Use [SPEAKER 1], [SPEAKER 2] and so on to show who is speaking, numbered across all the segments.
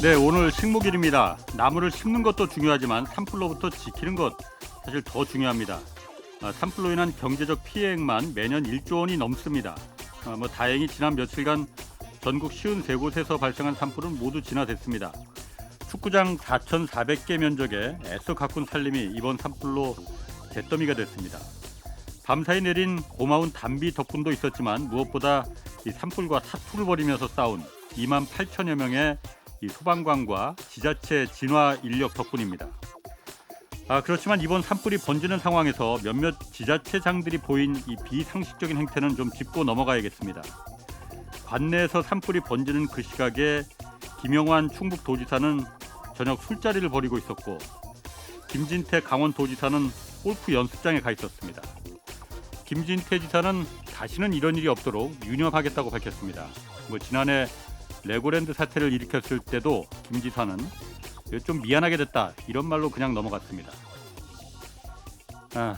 [SPEAKER 1] 네, 오늘 식목일입니다. 나무를 심는 것도 중요하지만 산불로부터 지키는 것 사실 더 중요합니다. 산불로 인한 경제적 피해액만 매년 1조 원이 넘습니다. 다행히 지난 며칠간 전국 53곳에서 발생한 산불은 모두 진화됐습니다. 축구장 4,400개 면적에 애써 가꾼 살림이 이번 산불로 잿더미가 됐습니다. 밤사이 내린 고마운 단비 덕분도 있었지만 무엇보다 이 산불과 사투를 벌이면서 싸운 2만 8천여 명의 이 소방관과 지자체 진화 인력 덕분입니다. 그렇지만 이번 산불이 번지는 상황에서 몇몇 지자체장들이 보인 이 비상식적인 행태는 좀 짚고 넘어가야겠습니다. 관내에서 산불이 번지는 그 시각에 김영환 충북도지사는 저녁 술자리를 벌이고 있었고 김진태 강원도지사는 골프 연습장에 가 있었습니다. 김진태 지사는 다시는 이런 일이 없도록 유념하겠다고 밝혔습니다. 지난해 레고랜드 사태를 일으켰을 때도 김 지사는 좀 미안하게 됐다 이런 말로 그냥 넘어갔습니다.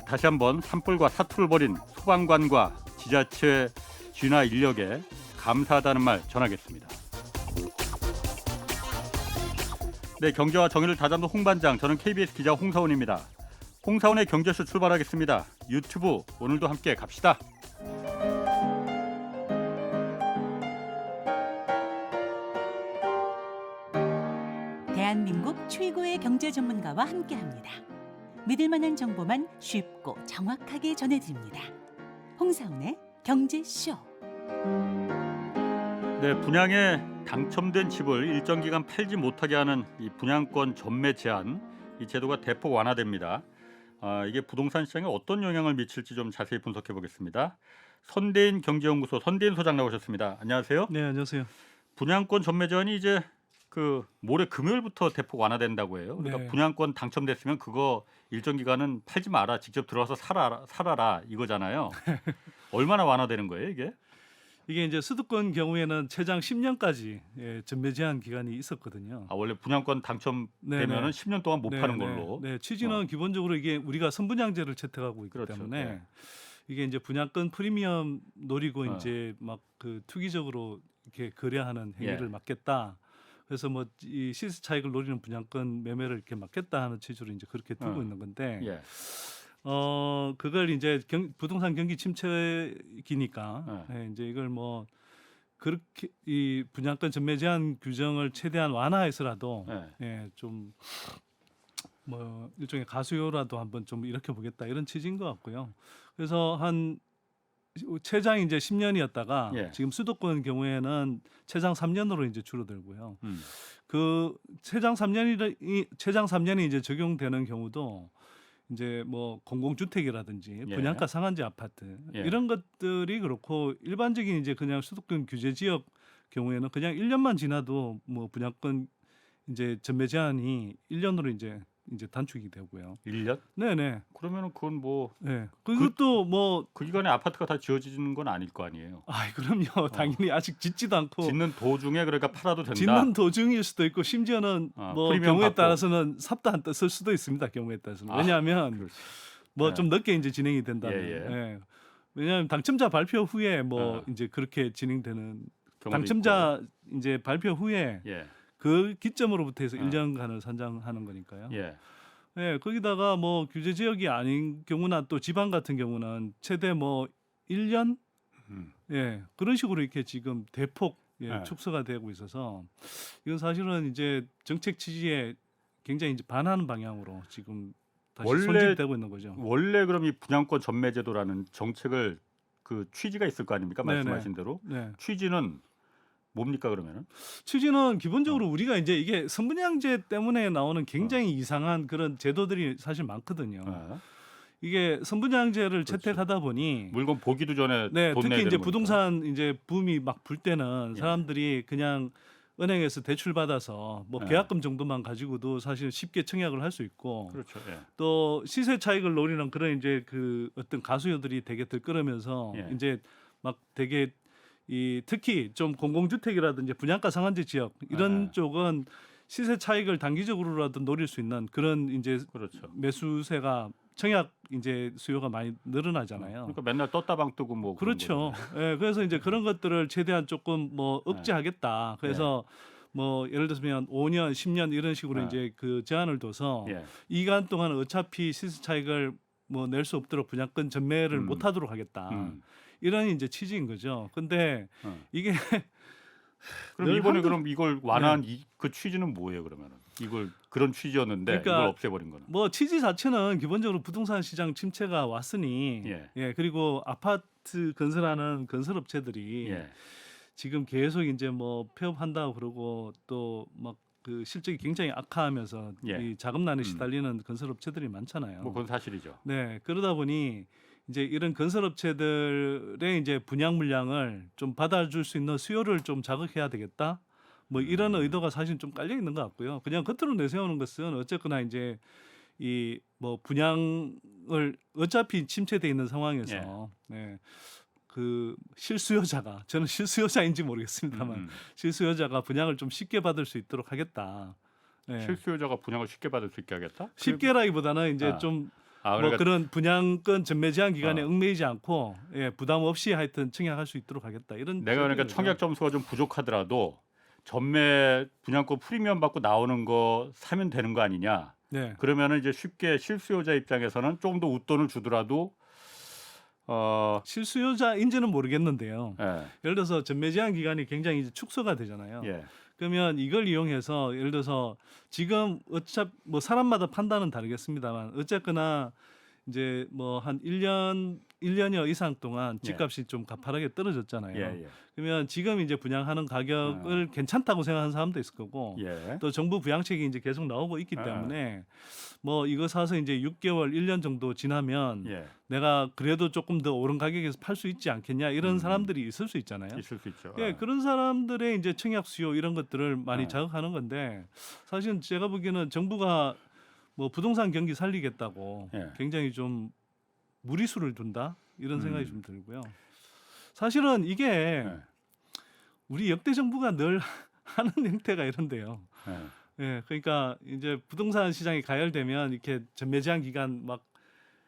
[SPEAKER 1] 다시 한번 산불과 사투를 벌인 소방관과 지자체 진화 인력에 감사하다는 말 전하겠습니다. 네, 경제와 정의를 다잡는 홍반장, 저는 KBS 기자 홍사원입니다. 홍사원의 경제쇼 출발하겠습니다. 유튜브 오늘도 함께 갑시다.
[SPEAKER 2] 대한민국 최고의 경제 전문가와 함께합니다. 믿을 만한 정보만 쉽고 정확하게 전해드립니다. 홍사훈의 경제쇼.
[SPEAKER 1] 네, 분양에 당첨된 집을 일정 기간 팔지 못하게 하는 이 분양권 전매 제한, 이 제도가 대폭 완화됩니다. 이게 부동산 시장에 어떤 영향을 미칠지 좀 자세히 분석해 보겠습니다. 선대인 경제연구소 선대인 소장 나오셨습니다. 안녕하세요.
[SPEAKER 3] 네, 안녕하세요.
[SPEAKER 1] 분양권 전매 제한이 이제 모레 금요일부터 대폭 완화된다고 해요. 그러니까
[SPEAKER 3] 네.
[SPEAKER 1] 분양권 당첨됐으면 그거 일정 기간은 팔지 마라, 직접 들어와서 살아라 이거잖아요. 얼마나 완화되는 거예요, 이게?
[SPEAKER 3] 이게 이제 수도권 경우에는 최장 10년까지 전매 제한 기간이 있었거든요.
[SPEAKER 1] 원래 분양권 당첨되면은 10년 동안 못 파는 걸로.
[SPEAKER 3] 네, 취지는 기본적으로 이게 우리가 선분양제를 채택하고 있기
[SPEAKER 1] 그렇죠.
[SPEAKER 3] 때문에
[SPEAKER 1] 네.
[SPEAKER 3] 이게 이제 분양권 프리미엄 노리고 이제 막 투기적으로 이렇게 거래하는 행위를 막겠다. 그래서 이 시세 차익을 노리는 분양권 매매를 이렇게 막겠다 하는 취지로 이제 그렇게 두고 있는 건데.
[SPEAKER 1] 예.
[SPEAKER 3] 그걸 이제 부동산 경기 침체기니까 이제 이걸 그렇게 이 분양권 전매 제한 규정을 최대한 완화해서라도 좀 일종의 가수요라도 한번 좀 일으켜 보겠다 이런 취지인 것 같고요. 그래서 한 최장이 이제 10년이었다가 지금 수도권 경우에는 최장 3년으로 이제 줄어들고요. 그 최장 3년이 이제 적용되는 경우도 이제 공공주택이라든지 분양가 상한제 아파트 이런 것들이 그렇고 일반적인 이제 그냥 수도권 규제 지역 경우에는 그냥 1년만 지나도 분양권 이제 전매 제한이 1년으로 이제 단축이 되고요.
[SPEAKER 1] 1년?
[SPEAKER 3] 네네.
[SPEAKER 1] 그러면은 그건
[SPEAKER 3] 네. 그것도
[SPEAKER 1] 그 기간에 아파트가 다 지어지는 건 아닐 거 아니에요.
[SPEAKER 3] 그럼요. 당연히 아직 짓지도 않고
[SPEAKER 1] 짓는 도중에 그러니까 팔아도 된다.
[SPEAKER 3] 짓는 도중일 수도 있고 심지어는 경우에 따라서는 삽도 안 떴을 수도 있습니다. 경우에 따라서는. 왜냐하면 좀 늦게 이제 진행이 된다면. 왜냐하면 당첨자 발표 후에 이제 그렇게 진행되는 당첨자 있고. 이제 발표 후에 그 기점으로부터 해서 1년간을 산정하는 거니까요. 거기다가 규제 지역이 아닌 경우나 또 지방 같은 경우는 최대 1년 그런 식으로 이렇게 지금 대폭 축소가 되고 있어서 이건 사실은 이제 정책 취지에 굉장히 이제 반하는 방향으로 지금 다시 손질되고 있는 거죠.
[SPEAKER 1] 원래 그럼 이 분양권 전매 제도라는 정책을 그 취지가 있을 거 아닙니까? 말씀하신 대로. 취지는 뭡니까 그러면은?
[SPEAKER 3] 취지는 기본적으로 우리가 이제 이게 선분양제 때문에 나오는 굉장히 이상한 그런 제도들이 사실 많거든요. 이게 선분양제를 채택하다 보니
[SPEAKER 1] 물건 보기도 전에 돈
[SPEAKER 3] 특히
[SPEAKER 1] 내야
[SPEAKER 3] 이제
[SPEAKER 1] 되는
[SPEAKER 3] 부동산 이제 붐이 막 불 때는 사람들이 그냥 은행에서 대출 받아서 계약금 정도만 가지고도 사실 쉽게 청약을 할 수 있고
[SPEAKER 1] 그렇죠.
[SPEAKER 3] 또 시세 차익을 노리는 그런 이제 그 어떤 가수요들이 되게 들끓으면서 이제 막 되게 특히 좀 공공주택이라든지 분양가 상한제 지역 이런 쪽은 시세 차익을 단기적으로라도 노릴 수 있는 그런 이제 매수세가 청약 이제 수요가 많이 늘어나잖아요.
[SPEAKER 1] 그러니까 맨날 떴다방 뜨고
[SPEAKER 3] 그렇죠. 그래서 이제 그런 것들을 최대한 조금 억제하겠다. 그래서 뭐 예를 들면 5년, 10년 이런 식으로
[SPEAKER 1] 네.
[SPEAKER 3] 이제 그 제한을 둬서
[SPEAKER 1] 예.
[SPEAKER 3] 이 기간 동안 어차피 시세 차익을 뭐 낼 수 없도록 분양권 전매를 못 하도록 하겠다. 이런 이제 취지인 거죠. 근데 이게
[SPEAKER 1] 그럼
[SPEAKER 3] 늘
[SPEAKER 1] 이번에
[SPEAKER 3] 한두-
[SPEAKER 1] 그럼 이걸 완화한 그 취지는 뭐예요, 그러면은? 이걸 그런 취지였는데
[SPEAKER 3] 그러니까
[SPEAKER 1] 이걸 없애버린 거는.
[SPEAKER 3] 뭐 취지 자체는 기본적으로 부동산 시장 침체가 왔으니
[SPEAKER 1] 예.
[SPEAKER 3] 그리고 아파트 건설하는 건설업체들이
[SPEAKER 1] 예.
[SPEAKER 3] 지금 계속 이제 뭐 폐업한다고 그러고 또 막 그 실적이 굉장히 악화하면서
[SPEAKER 1] 예.
[SPEAKER 3] 이 자금난에 시달리는 건설업체들이 많잖아요.
[SPEAKER 1] 뭐 그건 사실이죠.
[SPEAKER 3] 네, 그러다 보니 이제 이런 건설업체들의 이제 분양 물량을 좀 받아줄 수 있는 수요를 좀 자극해야 되겠다. 뭐 이런 의도가 사실 좀 깔려 있는 것 같고요. 그냥 겉으로 내세우는 것은 어쨌거나 이제 이 뭐 분양을 어차피 침체돼 있는 상황에서 그 실수요자가 저는 실수요자인지 모르겠습니다만 실수요자가 분양을 좀 쉽게 받을 수 있도록 하겠다. 네.
[SPEAKER 1] 실수요자가 분양을 쉽게 받을 수 있게 하겠다?
[SPEAKER 3] 쉽게라기보다는 이제 좀 뭐
[SPEAKER 1] 그러니까
[SPEAKER 3] 그런 분양권 전매 제한 기간에 얽매이지 않고 부담 없이 하여튼 청약할 수 있도록 하겠다. 이런
[SPEAKER 1] 내가 그러니까 청약 점수가 좀 부족하더라도 전매 분양권 프리미엄 받고 나오는 거 사면 되는 거 아니냐?
[SPEAKER 3] 네.
[SPEAKER 1] 그러면은 이제 쉽게 실수요자 입장에서는 조금 더 웃돈을 주더라도
[SPEAKER 3] 실수요자인지는 모르겠는데요.
[SPEAKER 1] 예.
[SPEAKER 3] 예를 들어서 전매 제한 기간이 굉장히 이제 축소가 되잖아요.
[SPEAKER 1] 예.
[SPEAKER 3] 그러면 이걸 이용해서 예를 들어서 지금 어차피 뭐 사람마다 판단은 다르겠습니다만 어쨌거나 이제 뭐 한 1년여 이상 동안 집값이 좀 가파르게 떨어졌잖아요.
[SPEAKER 1] 예.
[SPEAKER 3] 그러면 지금 이제 분양하는 가격을 괜찮다고 생각하는 사람도 있을 거고
[SPEAKER 1] 예.
[SPEAKER 3] 또 정부 부양책이 이제 계속 나오고 있기 때문에 뭐 이거 사서 이제 6개월, 1년 정도 지나면 내가 그래도 조금 더 오른 가격에서 팔 수 있지 않겠냐 이런 사람들이 있을 수 있잖아요.
[SPEAKER 1] 있을 수 있죠.
[SPEAKER 3] 예, 그런 사람들의 이제 청약 수요 이런 것들을 많이 자극하는 건데 사실은 제가 보기에는 정부가 뭐 부동산 경기 살리겠다고 굉장히 좀 무리수를 둔다 이런 생각이 좀 들고요. 사실은 이게 우리 역대 정부가 늘 하는 형태가 이런데요. 예, 그러니까 이제 부동산 시장이 가열되면 이렇게 전매 제한 기간 막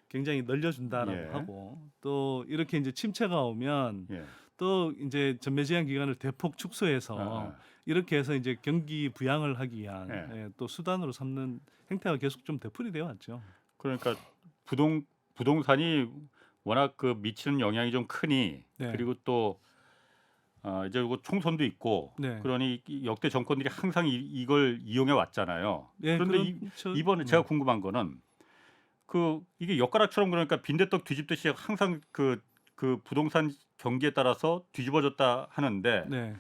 [SPEAKER 3] 굉장히 늘려준다라고 하고 또 이렇게 이제 침체가 오면 또 이제 전매 제한 기간을 대폭 축소해서 이렇게 해서 이제 경기 부양을 하기 위한 또 수단으로 삼는 행태가 계속 좀 되풀이되어 왔죠.
[SPEAKER 1] 그러니까 부동산이 워낙 그 미치는 영향이 좀 크니 그리고 또 이제 이거 총선도 있고 그러니 역대 정권들이 항상 이걸 이용해 왔잖아요. 그런데 이번에 제가 궁금한 거는 그 이게 엿가락처럼 그러니까 빈대떡 뒤집듯이 항상 그 부동산 경기에 따라서 뒤집어졌다 하는데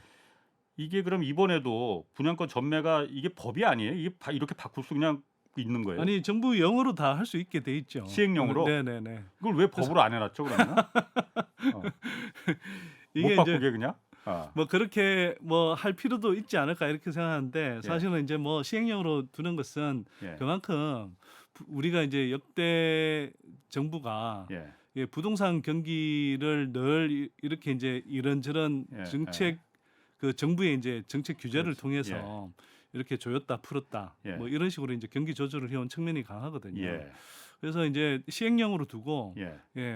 [SPEAKER 1] 이게 그럼 이번에도 분양권 전매가 이게 법이 아니에요? 이게 이렇게 바꿀 수 그냥 있는 거예요?
[SPEAKER 3] 아니 정부령으로 다 할 수 있게 돼 있죠.
[SPEAKER 1] 시행령으로?
[SPEAKER 3] 네네네.
[SPEAKER 1] 이걸 왜 법으로 안 해놨죠 그러면?
[SPEAKER 3] 이게
[SPEAKER 1] 못 바꾸게 그냥?
[SPEAKER 3] 뭐 그렇게 뭐 할 필요도 있지 않을까 이렇게 생각하는데 사실은 이제 뭐 시행령으로 두는 것은 그만큼 우리가 이제 역대 정부가 부동산 경기를 늘 이렇게 이제 이런저런 정책 그 정부의 이제 정책 규제를 통해서 이렇게 조였다 풀었다 뭐 이런 식으로 이제 경기 조절을 해온 측면이 강하거든요. 그래서 이제 시행령으로 두고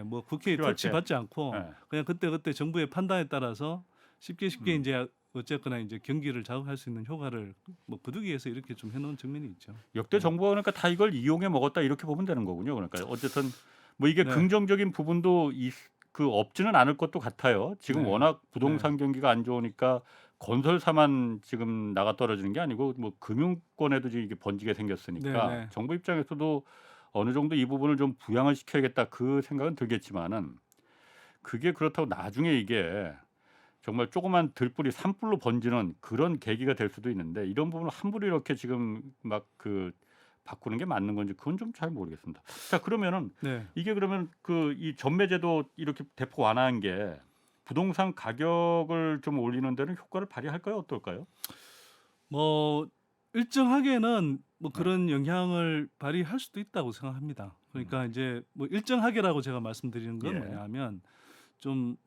[SPEAKER 3] 뭐 국회에 터치받지 않고 그냥 그때 정부의 판단에 따라서 쉽게 이제 어쨌거나 이제 경기를 자극할 수 있는 효과를 뭐 거두기 위해서 이렇게 좀 해놓은 측면이 있죠.
[SPEAKER 1] 역대 정부가 그러니까 다 이걸 이용해 먹었다 이렇게 보면 되는 거군요. 그러니까 어쨌든 뭐 이게 긍정적인 부분도 없지는 않을 것도 같아요. 지금 워낙 부동산 경기가 안 좋으니까 건설사만 지금 나가 떨어지는 게 아니고 뭐 금융권에도 지금 이게 번지게 생겼으니까 정부 입장에서도 어느 정도 이 부분을 좀 부양을 시켜야겠다 그 생각은 들겠지만은 그게 그렇다고 나중에 이게 정말 조그만 들불이 산불로 번지는 그런 계기가 될 수도 있는데 이런 부분을 함부로 이렇게 지금 막 바꾸는 게 맞는 건지 그건 좀 잘 모르겠습니다. 자 그러면은 이게 그러면 이 전매제도 이렇게 대폭 완화한 게 부동산 가격을 좀 올리는 데는 효과를 발휘할까요? 어떨까요?
[SPEAKER 3] 뭐 일정하게는 뭐 그런 영향을 발휘할 수도 있다고 생각합니다. 그러니까 이제 뭐 일정하게라고 제가 말씀드리는 건 뭐냐면 좀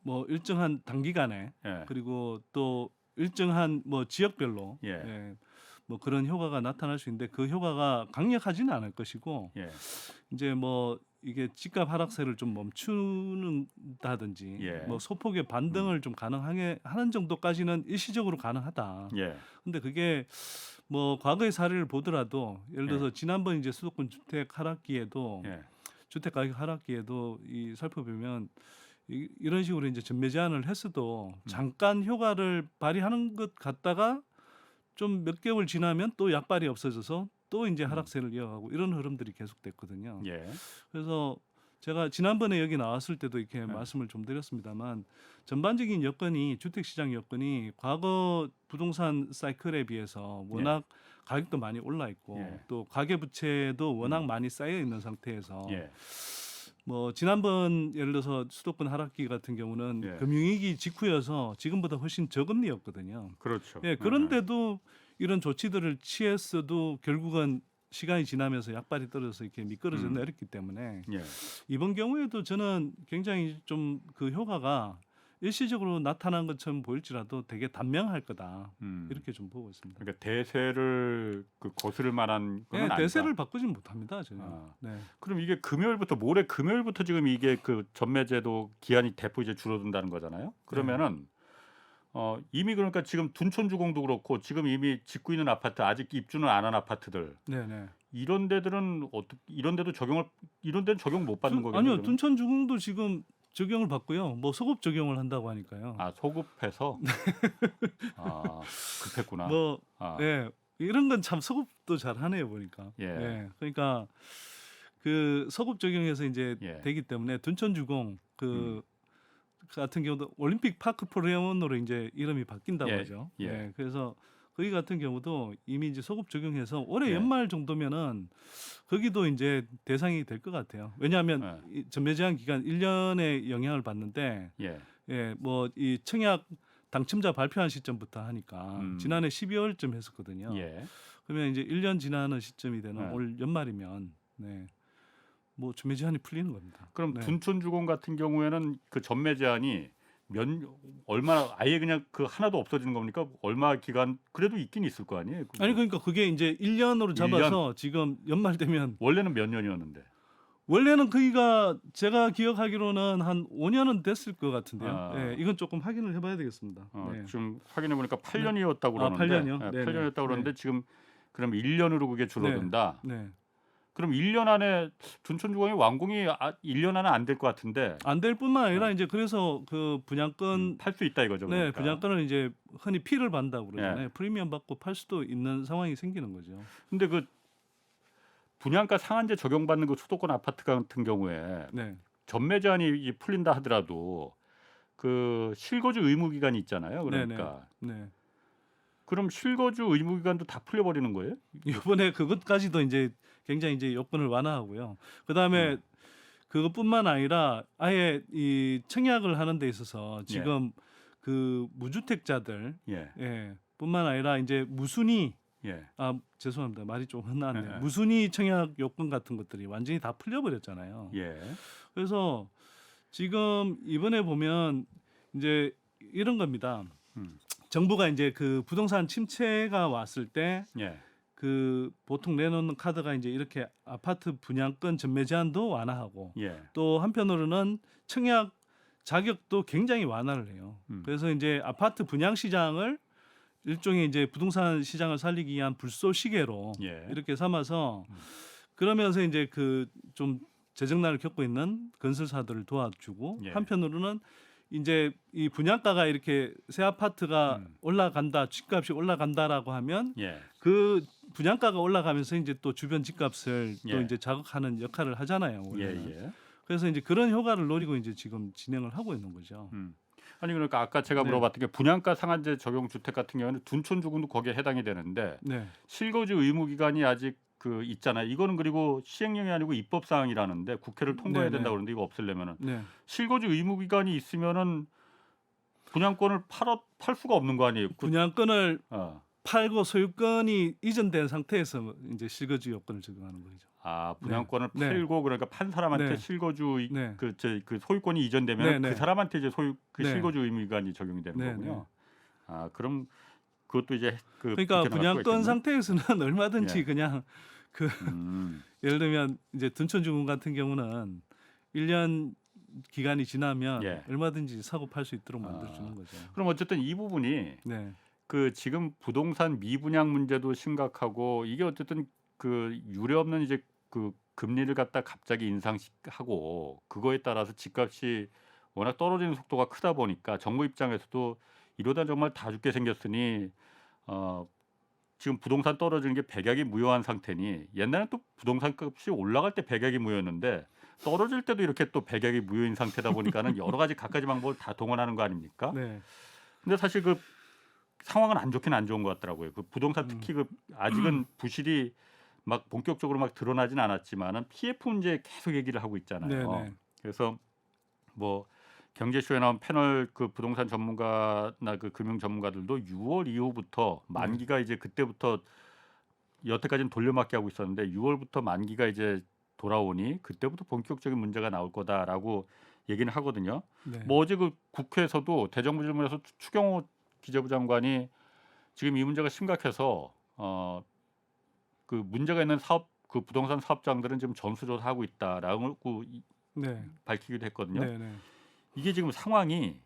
[SPEAKER 3] 뭐 일정한 단기간에 그리고 또 일정한 뭐 지역별로 뭐 그런 효과가 나타날 수 있는데 그 효과가 강력하지는 않을 것이고 이제 뭐 이게 집값 하락세를 좀 멈추는다든지
[SPEAKER 1] 예.
[SPEAKER 3] 뭐 소폭의 반등을 좀 가능하게 하는 정도까지는 일시적으로 가능하다.
[SPEAKER 1] 예.
[SPEAKER 3] 근데 그게 뭐 과거의 사례를 보더라도 예를 들어서 지난번 이제 수도권 주택 하락기에도
[SPEAKER 1] 예.
[SPEAKER 3] 주택 가격 하락기에도 이 살펴보면 이런 식으로 이제 전매 제한을 했어도 잠깐 효과를 발휘하는 것 같다가 좀 몇 개월 지나면 또 약발이 없어져서 또 이제 하락세를 이어가고 이런 흐름들이 계속됐거든요.
[SPEAKER 1] 예.
[SPEAKER 3] 그래서 제가 지난번에 여기 나왔을 때도 이렇게
[SPEAKER 1] 네.
[SPEAKER 3] 말씀을 좀 드렸습니다만 전반적인 여건이 주택 시장 여건이 과거 부동산 사이클에 비해서 워낙 가격도 많이 올라 있고
[SPEAKER 1] 예.
[SPEAKER 3] 또 가계 부채도 워낙 많이 쌓여 있는 상태에서
[SPEAKER 1] 예.
[SPEAKER 3] 뭐 지난번 예를 들어서 수도권 하락기 같은 경우는
[SPEAKER 1] 예.
[SPEAKER 3] 금융위기 직후여서 지금보다 훨씬 저금리였거든요.
[SPEAKER 1] 그렇죠.
[SPEAKER 3] 예, 그런데도 이런 조치들을 취했어도 결국은 시간이 지나면서 약발이 떨어져서 이렇게 미끄러져 내렸기 때문에
[SPEAKER 1] 예.
[SPEAKER 3] 이번 경우에도 저는 굉장히 좀 그 효과가 일시적으로 나타난 것처럼 보일지라도 되게 단명할 거다 이렇게 좀 보고 있습니다.
[SPEAKER 1] 그러니까 대세를 그 거스를 만한 건
[SPEAKER 3] 네,
[SPEAKER 1] 아니다.
[SPEAKER 3] 대세를 바꾸진 못합니다 전혀.
[SPEAKER 1] 아.
[SPEAKER 3] 네.
[SPEAKER 1] 그럼 이게 모레 금요일부터 지금 이게 그 전매제도 기한이 대폭 이제 줄어든다는 거잖아요. 그러면은 이미 그러니까 지금 둔촌주공도 그렇고 지금 이미 짓고 있는 아파트 아직 입주는 안 한 아파트들
[SPEAKER 3] 네네.
[SPEAKER 1] 이런 데들은 이런 데는 적용 못 받는 거겠네요.
[SPEAKER 3] 아니요,
[SPEAKER 1] 그러면?
[SPEAKER 3] 둔촌주공도 지금 적용을 받고요. 뭐 소급 적용을 한다고 하니까요.
[SPEAKER 1] 아 소급해서 아 급했구나.
[SPEAKER 3] 뭐
[SPEAKER 1] 아,
[SPEAKER 3] 네, 이런 건 참 소급도 잘 하네요 보니까.
[SPEAKER 1] 예.
[SPEAKER 3] 네, 그러니까 그 소급 적용해서 이제
[SPEAKER 1] 예.
[SPEAKER 3] 되기 때문에 둔촌주공 그 같은 경우도 올림픽 파크 프로레몬으로 이제 이름이 바뀐다고
[SPEAKER 1] 예,
[SPEAKER 3] 하죠.
[SPEAKER 1] 예.
[SPEAKER 3] 네, 그래서 거기 같은 경우도 이미 이제 소급 적용해서 올해
[SPEAKER 1] 예.
[SPEAKER 3] 연말 정도면은 거기도 이제 대상이 될 것 같아요. 왜냐하면 이 전매 제한 기간 1년의 영향을 받는데
[SPEAKER 1] 예.
[SPEAKER 3] 예, 뭐 이 청약 당첨자 발표한 시점부터 하니까 지난해 12월쯤 했었거든요.
[SPEAKER 1] 예.
[SPEAKER 3] 그러면 이제 1년 지나는 시점이 되는
[SPEAKER 1] 네.
[SPEAKER 3] 올 연말이면 네. 뭐 전매 제한이 풀리는 겁니다.
[SPEAKER 1] 그럼
[SPEAKER 3] 네.
[SPEAKER 1] 둔촌주공 같은 경우에는 그 전매 제한이 얼마나 아예 그냥 그 하나도 없어지는 겁니까? 얼마 기간 그래도 있긴 있을 거 아니에요?
[SPEAKER 3] 아니 그러니까 그게 이제 1년으로 잡아서 지금 연말 되면
[SPEAKER 1] 원래는 몇 년이었는데.
[SPEAKER 3] 원래는 거기가 제가 기억하기로는 한 5년은 됐을 것 같은데요.
[SPEAKER 1] 아.
[SPEAKER 3] 네, 이건 조금 확인을 해봐야 되겠습니다. 네.
[SPEAKER 1] 지금 확인해 보니까 8년이었다고
[SPEAKER 3] 아,
[SPEAKER 1] 그러는데
[SPEAKER 3] 8년이요? 네네.
[SPEAKER 1] 8년이었다고 그러는데
[SPEAKER 3] 네.
[SPEAKER 1] 지금 그럼 1년으로 그게 줄어든다.
[SPEAKER 3] 네.
[SPEAKER 1] 그럼 1년 안에 둔촌주공이 완공이 1년 안에 안 될 것 같은데
[SPEAKER 3] 안 될 뿐만 아니라 이제 그래서 그 분양권
[SPEAKER 1] 팔 수 있다 이거죠.
[SPEAKER 3] 네,
[SPEAKER 1] 그러니까.
[SPEAKER 3] 분양권을 이제 흔히 피를 받는다고 그러잖아요.
[SPEAKER 1] 예.
[SPEAKER 3] 프리미엄 받고 팔 수도 있는 상황이 생기는 거죠.
[SPEAKER 1] 근데 그 분양가 상한제 적용받는 그 수도권 아파트 같은 경우에
[SPEAKER 3] 네.
[SPEAKER 1] 전매 제한이 풀린다 하더라도 그 실거주 의무 기간이 있잖아요. 그러니까
[SPEAKER 3] 네.
[SPEAKER 1] 그럼 실거주 의무 기간도 다 풀려 버리는 거예요?
[SPEAKER 3] 이번에 그것까지도 이제 굉장히 이제 요건을 완화하고요. 그다음에 그것뿐만 아니라 아예 이 청약을 하는 데 있어서 지금 그 무주택자들
[SPEAKER 1] 예.
[SPEAKER 3] 뿐만 아니라 이제 무순위
[SPEAKER 1] 예.
[SPEAKER 3] 죄송합니다. 말이 좀 헛나왔네요.
[SPEAKER 1] 예.
[SPEAKER 3] 무순위 청약 요건 같은 것들이 완전히 다 풀려 버렸잖아요.
[SPEAKER 1] 예.
[SPEAKER 3] 그래서 지금 이번에 보면 이제 이런 겁니다. 정부가 이제 그 부동산 침체가 왔을 때
[SPEAKER 1] 예.
[SPEAKER 3] 그 보통 내놓는 카드가 이제 이렇게 아파트 분양권 전매 제한도 완화하고
[SPEAKER 1] 예.
[SPEAKER 3] 또 한편으로는 청약 자격도 굉장히 완화를 해요. 그래서 이제 아파트 분양 시장을 일종의 이제 부동산 시장을 살리기 위한 불쏘시개로
[SPEAKER 1] 예.
[SPEAKER 3] 이렇게 삼아서 그러면서 이제 그 좀 재정난을 겪고 있는 건설사들을 도와주고
[SPEAKER 1] 예.
[SPEAKER 3] 한편으로는 이제 이 분양가가 이렇게 새 아파트가 올라간다, 집값이 올라간다라고 하면
[SPEAKER 1] 예.
[SPEAKER 3] 그 분양가가 올라가면서 이제 또 주변 집값을 또
[SPEAKER 1] 예.
[SPEAKER 3] 이제 자극하는 역할을 하잖아요. 원래는.
[SPEAKER 1] 예.
[SPEAKER 3] 그래서 이제 그런 효과를 노리고 이제 지금 진행을 하고 있는 거죠.
[SPEAKER 1] 아니 그러니까 아까 제가
[SPEAKER 3] 네.
[SPEAKER 1] 물어봤던 게 분양가 상한제 적용 주택 같은 경우는 둔촌주공도 거기에 해당이 되는데
[SPEAKER 3] 네.
[SPEAKER 1] 실거주 의무 기간이 아직 그 있잖아요. 이거는 그리고 시행령이 아니고 입법 사항이라는데 국회를 통과해야
[SPEAKER 3] 네,
[SPEAKER 1] 된다고
[SPEAKER 3] 네.
[SPEAKER 1] 그러는데 이거 없애려면은
[SPEAKER 3] 네.
[SPEAKER 1] 실거주 의무 기간이 있으면은 분양권을 팔 수가 없는 거 아니에요?
[SPEAKER 3] 분양권을
[SPEAKER 1] 어.
[SPEAKER 3] 팔고 소유권이 이전된 상태에서 이제 실거주 요건을 적용하는 거죠.
[SPEAKER 1] 분양권을
[SPEAKER 3] 네.
[SPEAKER 1] 팔고 그러니까 판 사람한테
[SPEAKER 3] 네.
[SPEAKER 1] 실거주
[SPEAKER 3] 네.
[SPEAKER 1] 그 소유권이 이전되면
[SPEAKER 3] 네, 네.
[SPEAKER 1] 그 사람한테 이제 그
[SPEAKER 3] 네.
[SPEAKER 1] 실거주 의무 기간이 적용이 되는
[SPEAKER 3] 네,
[SPEAKER 1] 거군요. 그럼 그것도 이제
[SPEAKER 3] 그러니까
[SPEAKER 1] 그렇게 나갈 수가
[SPEAKER 3] 분양권
[SPEAKER 1] 있겠네요.
[SPEAKER 3] 상태에서는 얼마든지
[SPEAKER 1] 예.
[SPEAKER 3] 그냥 그 예를 들면 이제 둔촌주공 같은 경우는 1년 기간이 지나면
[SPEAKER 1] 예.
[SPEAKER 3] 얼마든지 사고 팔 수 있도록 만들어주는 거죠.
[SPEAKER 1] 그럼 어쨌든 이 부분이
[SPEAKER 3] 네.
[SPEAKER 1] 그 지금 부동산 미분양 문제도 심각하고 이게 어쨌든 그 유례없는 이제 그 금리를 갖다 갑자기 인상하고 그거에 따라서 집값이 워낙 떨어지는 속도가 크다 보니까 정부 입장에서도 이러다 정말 다 죽게 생겼으니 지금 부동산 떨어지는 게 백약이 무효한 상태니 옛날엔 또 부동산 값이 올라갈 때 백약이 무효였는데 떨어질 때도 이렇게 또 백약이 무효인 상태다 보니까는 여러 가지 갖가지 방법을 다 동원하는 거 아닙니까?
[SPEAKER 3] 네.
[SPEAKER 1] 근데 사실 그 상황은 안 좋긴 안 좋은 것 같더라고요. 그 부동산 특히 그 아직은 부실이 막 본격적으로 막 드러나진 않았지만은 PF 문제 계속 얘기를 하고 있잖아요.
[SPEAKER 3] 네네.
[SPEAKER 1] 그래서 뭐 경제쇼에 나온 패널 그 부동산 전문가나 그 금융 전문가들도 6월 이후부터 만기가 이제 그때부터 여태까지는 돌려막기 하고 있었는데 6월부터 만기가 이제 돌아오니 그때부터 본격적인 문제가 나올 거다라고 얘기는 하거든요.
[SPEAKER 3] 네.
[SPEAKER 1] 뭐 어제 그 국회에서도 대정부 질문에서 추경호 기재부 장관이 지금 이 문제가 심각해서 그 문제가 있는 사업 그 부동산 사업장들은 지금 전수조사하고 있다라고
[SPEAKER 3] 네.
[SPEAKER 1] 밝히기도 했거든요.
[SPEAKER 3] 네네.
[SPEAKER 1] 이게 지금 상황이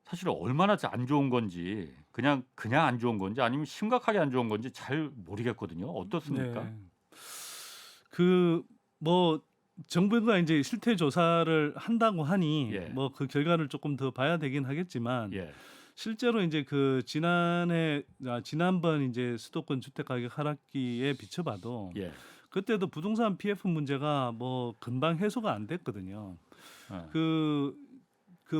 [SPEAKER 1] 사실 얼마나 안 좋은 건지 그냥 안 좋은 건지 아니면 심각하게 안 좋은 건지 잘 모르겠거든요. 어떻습니까?
[SPEAKER 3] 네. 그 뭐 정부가 이제 실태 조사를 한다고 하니
[SPEAKER 1] 예.
[SPEAKER 3] 뭐 그 결과를 조금 더 봐야 되긴 하겠지만
[SPEAKER 1] 예.
[SPEAKER 3] 실제로 이제 그 지난번 이제 수도권 주택 가격 하락기에 비춰봐도
[SPEAKER 1] 예.
[SPEAKER 3] 그때도 부동산 PF 문제가 뭐 금방 해소가 안 됐거든요.
[SPEAKER 1] 어.
[SPEAKER 3] 그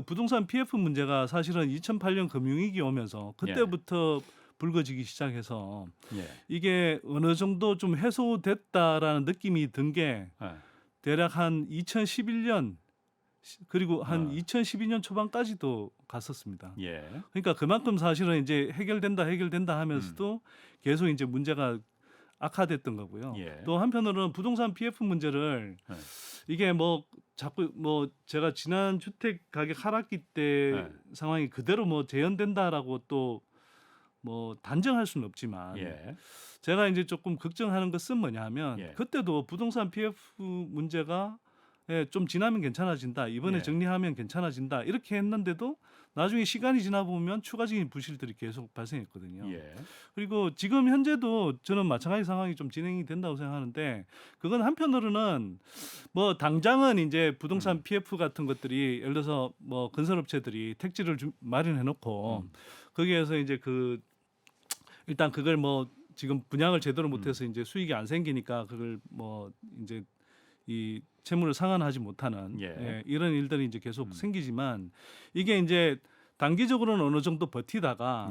[SPEAKER 3] 부동산 PF 문제가 사실은 2008년 금융위기 오면서 그때부터 불거지기 시작해서
[SPEAKER 1] 예.
[SPEAKER 3] 이게 어느 정도 좀 해소됐다라는 느낌이 든 게
[SPEAKER 1] 예.
[SPEAKER 3] 대략 한 2011년 그리고 한
[SPEAKER 1] 아.
[SPEAKER 3] 2012년 초반까지도 갔었습니다.
[SPEAKER 1] 예.
[SPEAKER 3] 그러니까 그만큼 사실은 이제 해결된다 하면서도 계속 이제 문제가 악화됐던 거고요.
[SPEAKER 1] 예.
[SPEAKER 3] 또 한편으로는 부동산 PF 문제를
[SPEAKER 1] 네.
[SPEAKER 3] 이게 뭐 자꾸 뭐 제가 지난 주택 가격 하락기 때
[SPEAKER 1] 네.
[SPEAKER 3] 상황이 그대로 뭐 재현된다라고 또 뭐 단정할 수는 없지만
[SPEAKER 1] 예.
[SPEAKER 3] 제가 이제 조금 걱정하는 것은 뭐냐면
[SPEAKER 1] 예.
[SPEAKER 3] 그때도 부동산 PF 문제가 좀 지나면 괜찮아진다. 이번에
[SPEAKER 1] 예.
[SPEAKER 3] 정리하면 괜찮아진다. 이렇게 했는데도 나중에 시간이 지나 보면 추가적인 부실들이 계속 발생했거든요.
[SPEAKER 1] 예.
[SPEAKER 3] 그리고 지금 현재도 저는 마찬가지 상황이 좀 진행이 된다고 생각하는데 그건 한편으로는 뭐 당장은 이제 부동산 PF 같은 것들이 예를 들어서 뭐 건설업체들이 택지를 마련해 놓고 거기에서 이제 그 일단 그걸 뭐 지금 분양을 제대로 못해서 이제 수익이 안 생기니까 그걸 뭐 이제 이 채무를 상환하지 못하는 이런 일들이 이제 계속 생기지만 이게 이제 단기적으로는 어느 정도 버티다가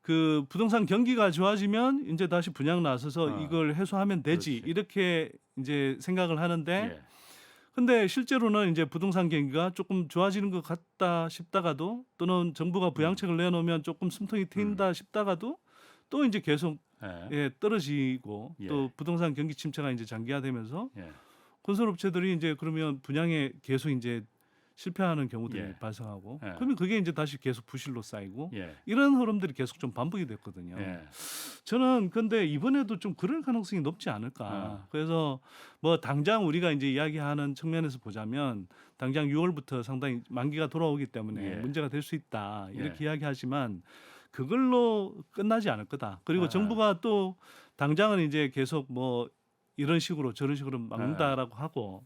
[SPEAKER 3] 그 부동산 경기가 좋아지면 이제 다시 분양 나서서 이걸 해소하면 되지.
[SPEAKER 1] 그렇지.
[SPEAKER 3] 이렇게 이제 생각을 하는데 근데 실제로는 이제 부동산 경기가 조금 좋아지는 것 같다 싶다가도 또는 정부가 부양책을 내놓으면 조금 숨통이 트인다 싶다가도 또 이제 계속 떨어지고 또 부동산 경기 침체가 이제 장기화되면서 건설업체들이 이제 그러면 분양에 계속 이제 실패하는 경우들이 발생하고 그러면 그게 이제 다시 계속 부실로 쌓이고 이런 흐름들이 계속 좀 반복이 됐거든요. 저는 근데 이번에도 좀 그럴 가능성이 높지 않을까. 그래서 뭐 당장 우리가 이제 이야기하는 측면에서 보자면 당장 6월부터 상당히 만기가 돌아오기 때문에 문제가 될 수 있다. 이렇게 이야기하지만 그걸로 끝나지 않을 거다. 그리고 정부가 또 당장은 이제 계속 뭐 이런 식으로 저런 식으로 막는다라고 하고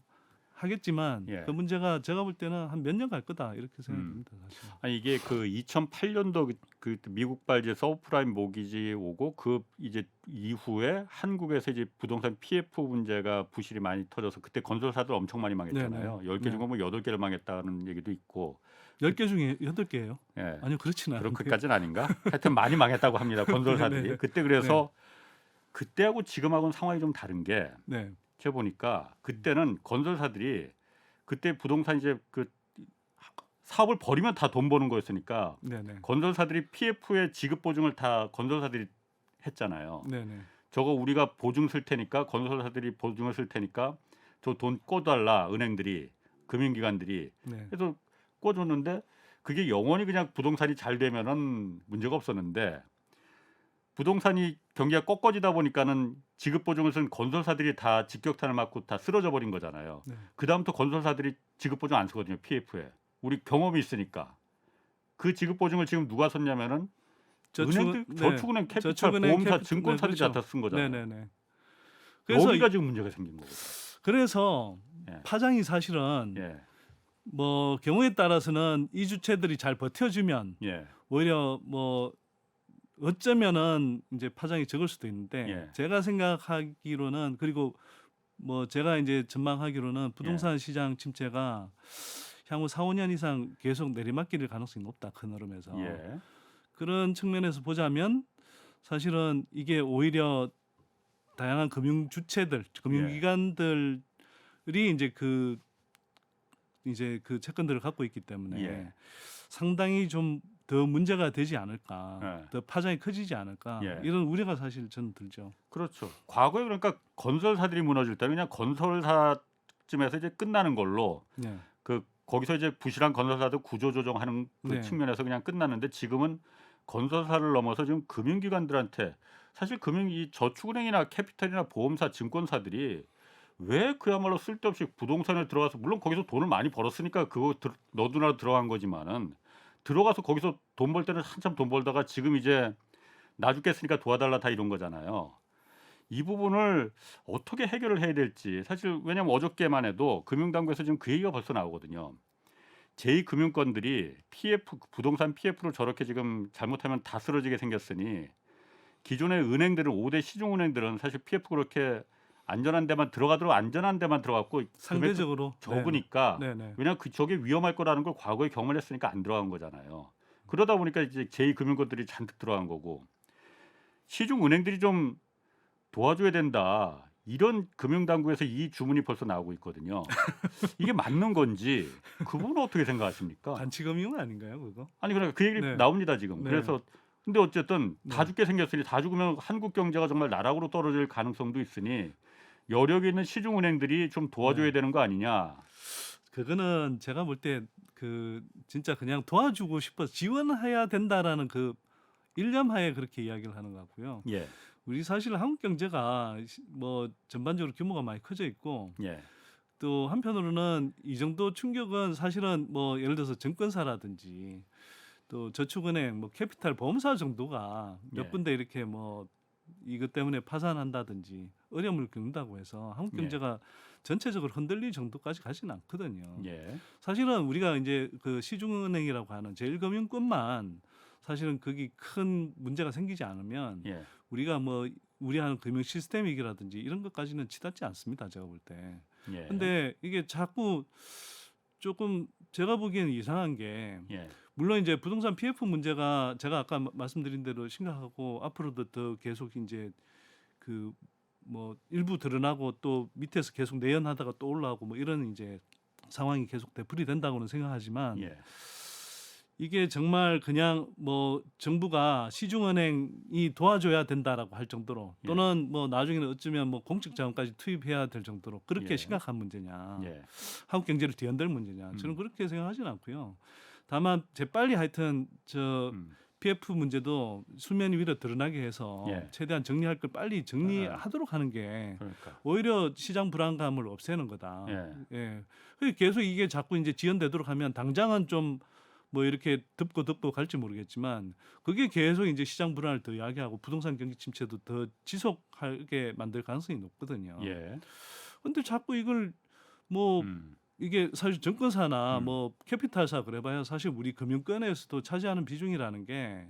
[SPEAKER 3] 하겠지만 그 문제가 제가 볼 때는 한 몇 년 갈 거다 이렇게 생각됩니다. 사실.
[SPEAKER 1] 아니 이게 그 2008년도 그 미국발 이제 서브프라임 모기지 오고 그 이제 이후에 한국에서 이제 부동산 PF 문제가 부실이 많이 터져서 그때 건설사들 엄청 많이 망했잖아요. 10개 중에 뭐 8개를 망했다는 얘기도 있고
[SPEAKER 3] 10개 중에 8개예요? 아니요, 그렇지는 않은데.
[SPEAKER 1] 그렇게까지는 아닌가? 하여튼 많이 망했다고 합니다. 건설사들이.
[SPEAKER 3] 네네.
[SPEAKER 1] 그때 그래서 그때하고 지금하고는 상황이 좀 다른 게 제가 보니까 그때는 건설사들이 그때 부동산 이제 그 사업을 벌이면 다 돈 버는 거였으니까 건설사들이 PF의 지급 보증을 다 건설사들이 했잖아요. 저거 우리가 보증 쓸 테니까 건설사들이 보증을 쓸 테니까 저 돈 꿔달라 은행들이 금융기관들이 그래서 꿔줬는데 그게 영원히 그냥 부동산이 잘 되면은 문제가 없었는데 부동산이 경기가 꺾어지다 보니까는 지급 보증을 쓴 건설사들이 다 직격탄을 맞고 다 쓰러져 버린 거잖아요.
[SPEAKER 3] 네.
[SPEAKER 1] 그다음부터 건설사들이 지급 보증 안 쓰거든요. PF에. 우리 경험이 있으니까. 그 지급 보증을 지금 누가 썼냐면은 은행들, 저축은행, 캐피탈, 보험사, 증권사들이
[SPEAKER 3] 그렇죠.
[SPEAKER 1] 다 쓴 거잖아요.
[SPEAKER 3] 네네네.
[SPEAKER 1] 여기가 지금 문제가 생긴 거거든요.
[SPEAKER 3] 그래서
[SPEAKER 1] 예.
[SPEAKER 3] 파장이 사실은
[SPEAKER 1] 예.
[SPEAKER 3] 뭐 경우에 따라서는 이 주체들이 잘 버텨주면
[SPEAKER 1] 예.
[SPEAKER 3] 오히려 뭐 어쩌면은 이제 파장이 적을 수도 있는데
[SPEAKER 1] 예.
[SPEAKER 3] 제가 생각하기로는 그리고 뭐 제가 이제 전망하기로는 부동산 시장 침체가 향후 4, 5년 이상 계속 내리막길일 가능성이 높다. 큰 흐름에서.
[SPEAKER 1] 예.
[SPEAKER 3] 그런 측면에서 보자면 사실은 이게 오히려 다양한 금융 주체들, 금융기관들이 이제 그 채권들을 갖고 있기 때문에
[SPEAKER 1] 예.
[SPEAKER 3] 상당히 좀 더 문제가 되지 않을까,
[SPEAKER 1] 예.
[SPEAKER 3] 더 파장이 커지지 않을까
[SPEAKER 1] 예.
[SPEAKER 3] 이런 우려가 사실 저는 들죠.
[SPEAKER 1] 그렇죠. 과거에 그러니까 건설사들이 무너질 때는 그냥 건설사쯤에서 이제 끝나는 걸로
[SPEAKER 3] 네.
[SPEAKER 1] 그 거기서 이제 부실한 건설사들 구조 조정하는 그
[SPEAKER 3] 네.
[SPEAKER 1] 측면에서 그냥 끝났는데 지금은 건설사를 넘어서 지금 금융기관들한테 사실 이 저축은행이나 캐피탈이나 보험사, 증권사들이 왜 그야말로 쓸데없이 부동산에 들어가서 물론 거기서 돈을 많이 벌었으니까 그거 너도나 들어간 거지만은 들어가서 거기서 돈 벌 때는 한참 돈 벌다가 지금 이제 나 죽겠으니까 도와달라 다 이런 거잖아요. 이 부분을 어떻게 해결을 해야 될지 사실 왜냐하면 어저께만 해도 금융당국에서 지금 그 얘기가 벌써 나오거든요. 제2금융권들이 부동산 PF를 저렇게 지금 잘못하면 다 쓰러지게 생겼으니 기존의 은행들은 5대 시중은행들은 사실 PF 그렇게 안전한 데만 들어갔고
[SPEAKER 3] 상대적으로
[SPEAKER 1] 적으니까
[SPEAKER 3] 네네.
[SPEAKER 1] 왜냐하면 저게 위험할 거라는 걸 과거에 경험을 했으니까 안 들어간 거잖아요. 그러다 보니까 이제 제2금융권들이 잔뜩 들어간 거고 시중은행들이 좀 도와줘야 된다. 이런 금융당국에서 이 주문이 벌써 나오고 있거든요. 이게 맞는 건지 그 부분은 어떻게 생각하십니까?
[SPEAKER 3] 반치금융 아닌가요, 그거?
[SPEAKER 1] 아니 그러니까 그 얘기
[SPEAKER 3] 네.
[SPEAKER 1] 나옵니다 지금.
[SPEAKER 3] 네.
[SPEAKER 1] 그래서 근데 어쨌든 다
[SPEAKER 3] 네.
[SPEAKER 1] 죽게 생겼으니 다 죽으면 한국 경제가 정말 나락으로 떨어질 가능성도 있으니 여력이 있는 시중은행들이 좀 도와줘야
[SPEAKER 3] 네.
[SPEAKER 1] 되는 거 아니냐.
[SPEAKER 3] 그거는 제가 볼 때 그 진짜 그냥 도와주고 싶어서 지원해야 된다라는 그 일념하에 그렇게 이야기를 하는 것 같고요.
[SPEAKER 1] 예,
[SPEAKER 3] 우리 사실 한국 경제가 뭐 전반적으로 규모가 많이 커져 있고
[SPEAKER 1] 예,
[SPEAKER 3] 또 한편으로는 이 정도 충격은 사실은 뭐 예를 들어서 증권사라든지 또 저축은행, 뭐 캐피탈 보험사 정도가 몇
[SPEAKER 1] 예.
[SPEAKER 3] 군데 이렇게 뭐 이것 때문에 파산한다든지 어려움을 겪는다고 해서 한국
[SPEAKER 1] 예.
[SPEAKER 3] 경제가 전체적으로 흔들릴 정도까지 가지는 않거든요.
[SPEAKER 1] 예,
[SPEAKER 3] 사실은 우리가 이제 그 시중은행이라고 하는 제1금융권만 사실은 거기 큰 문제가 생기지 않으면
[SPEAKER 1] 예,
[SPEAKER 3] 우리가 뭐 우리하는 금융 시스템 위기라든지 이런 것까지는 치닫지 않습니다. 제가 볼 때.
[SPEAKER 1] 예.
[SPEAKER 3] 근데 이게 자꾸 조금 제가 보기에는 이상한 게
[SPEAKER 1] 예,
[SPEAKER 3] 물론 이제 부동산 PF 문제가 제가 아까 말씀드린 대로 심각하고 앞으로도 더 계속 이제 그 뭐 일부 드러나고 또 밑에서 계속 내연하다가 또 올라오고 뭐 이런 이제 상황이 계속 되풀이 된다고는 생각하지만
[SPEAKER 1] 예,
[SPEAKER 3] 이게 정말 그냥 뭐 정부가 시중은행이 도와줘야 된다라고 할 정도로 또는 뭐 나중에는 어쩌면 뭐 공적 자원까지 투입해야 될 정도로 그렇게
[SPEAKER 1] 예.
[SPEAKER 3] 심각한 문제냐,
[SPEAKER 1] 예,
[SPEAKER 3] 한국 경제를 뒤흔들 문제냐, 저는 그렇게 생각하지는 않고요. 다만 재빨리 하여튼 저 PF 문제도 수면 위로 드러나게 해서
[SPEAKER 1] 예.
[SPEAKER 3] 최대한 정리할 걸 빨리 정리하도록 하는 게
[SPEAKER 1] 그러니까.
[SPEAKER 3] 오히려 시장 불안감을 없애는 거다.
[SPEAKER 1] 예.
[SPEAKER 3] 예. 그래서 계속 이게 자꾸 이제 지연되도록 하면 당장은 좀 뭐 이렇게 덮고 갈지 모르겠지만 그게 계속 이제 시장 불안을 더 야기하고 부동산 경기 침체도 더 지속하게 만들 가능성이 높거든요.
[SPEAKER 1] 예.
[SPEAKER 3] 근데 자꾸 이걸 뭐 이게 사실 증권사나 뭐 캐피탈사 그래봐야 사실 우리 금융권에서도 차지하는 비중이라는 게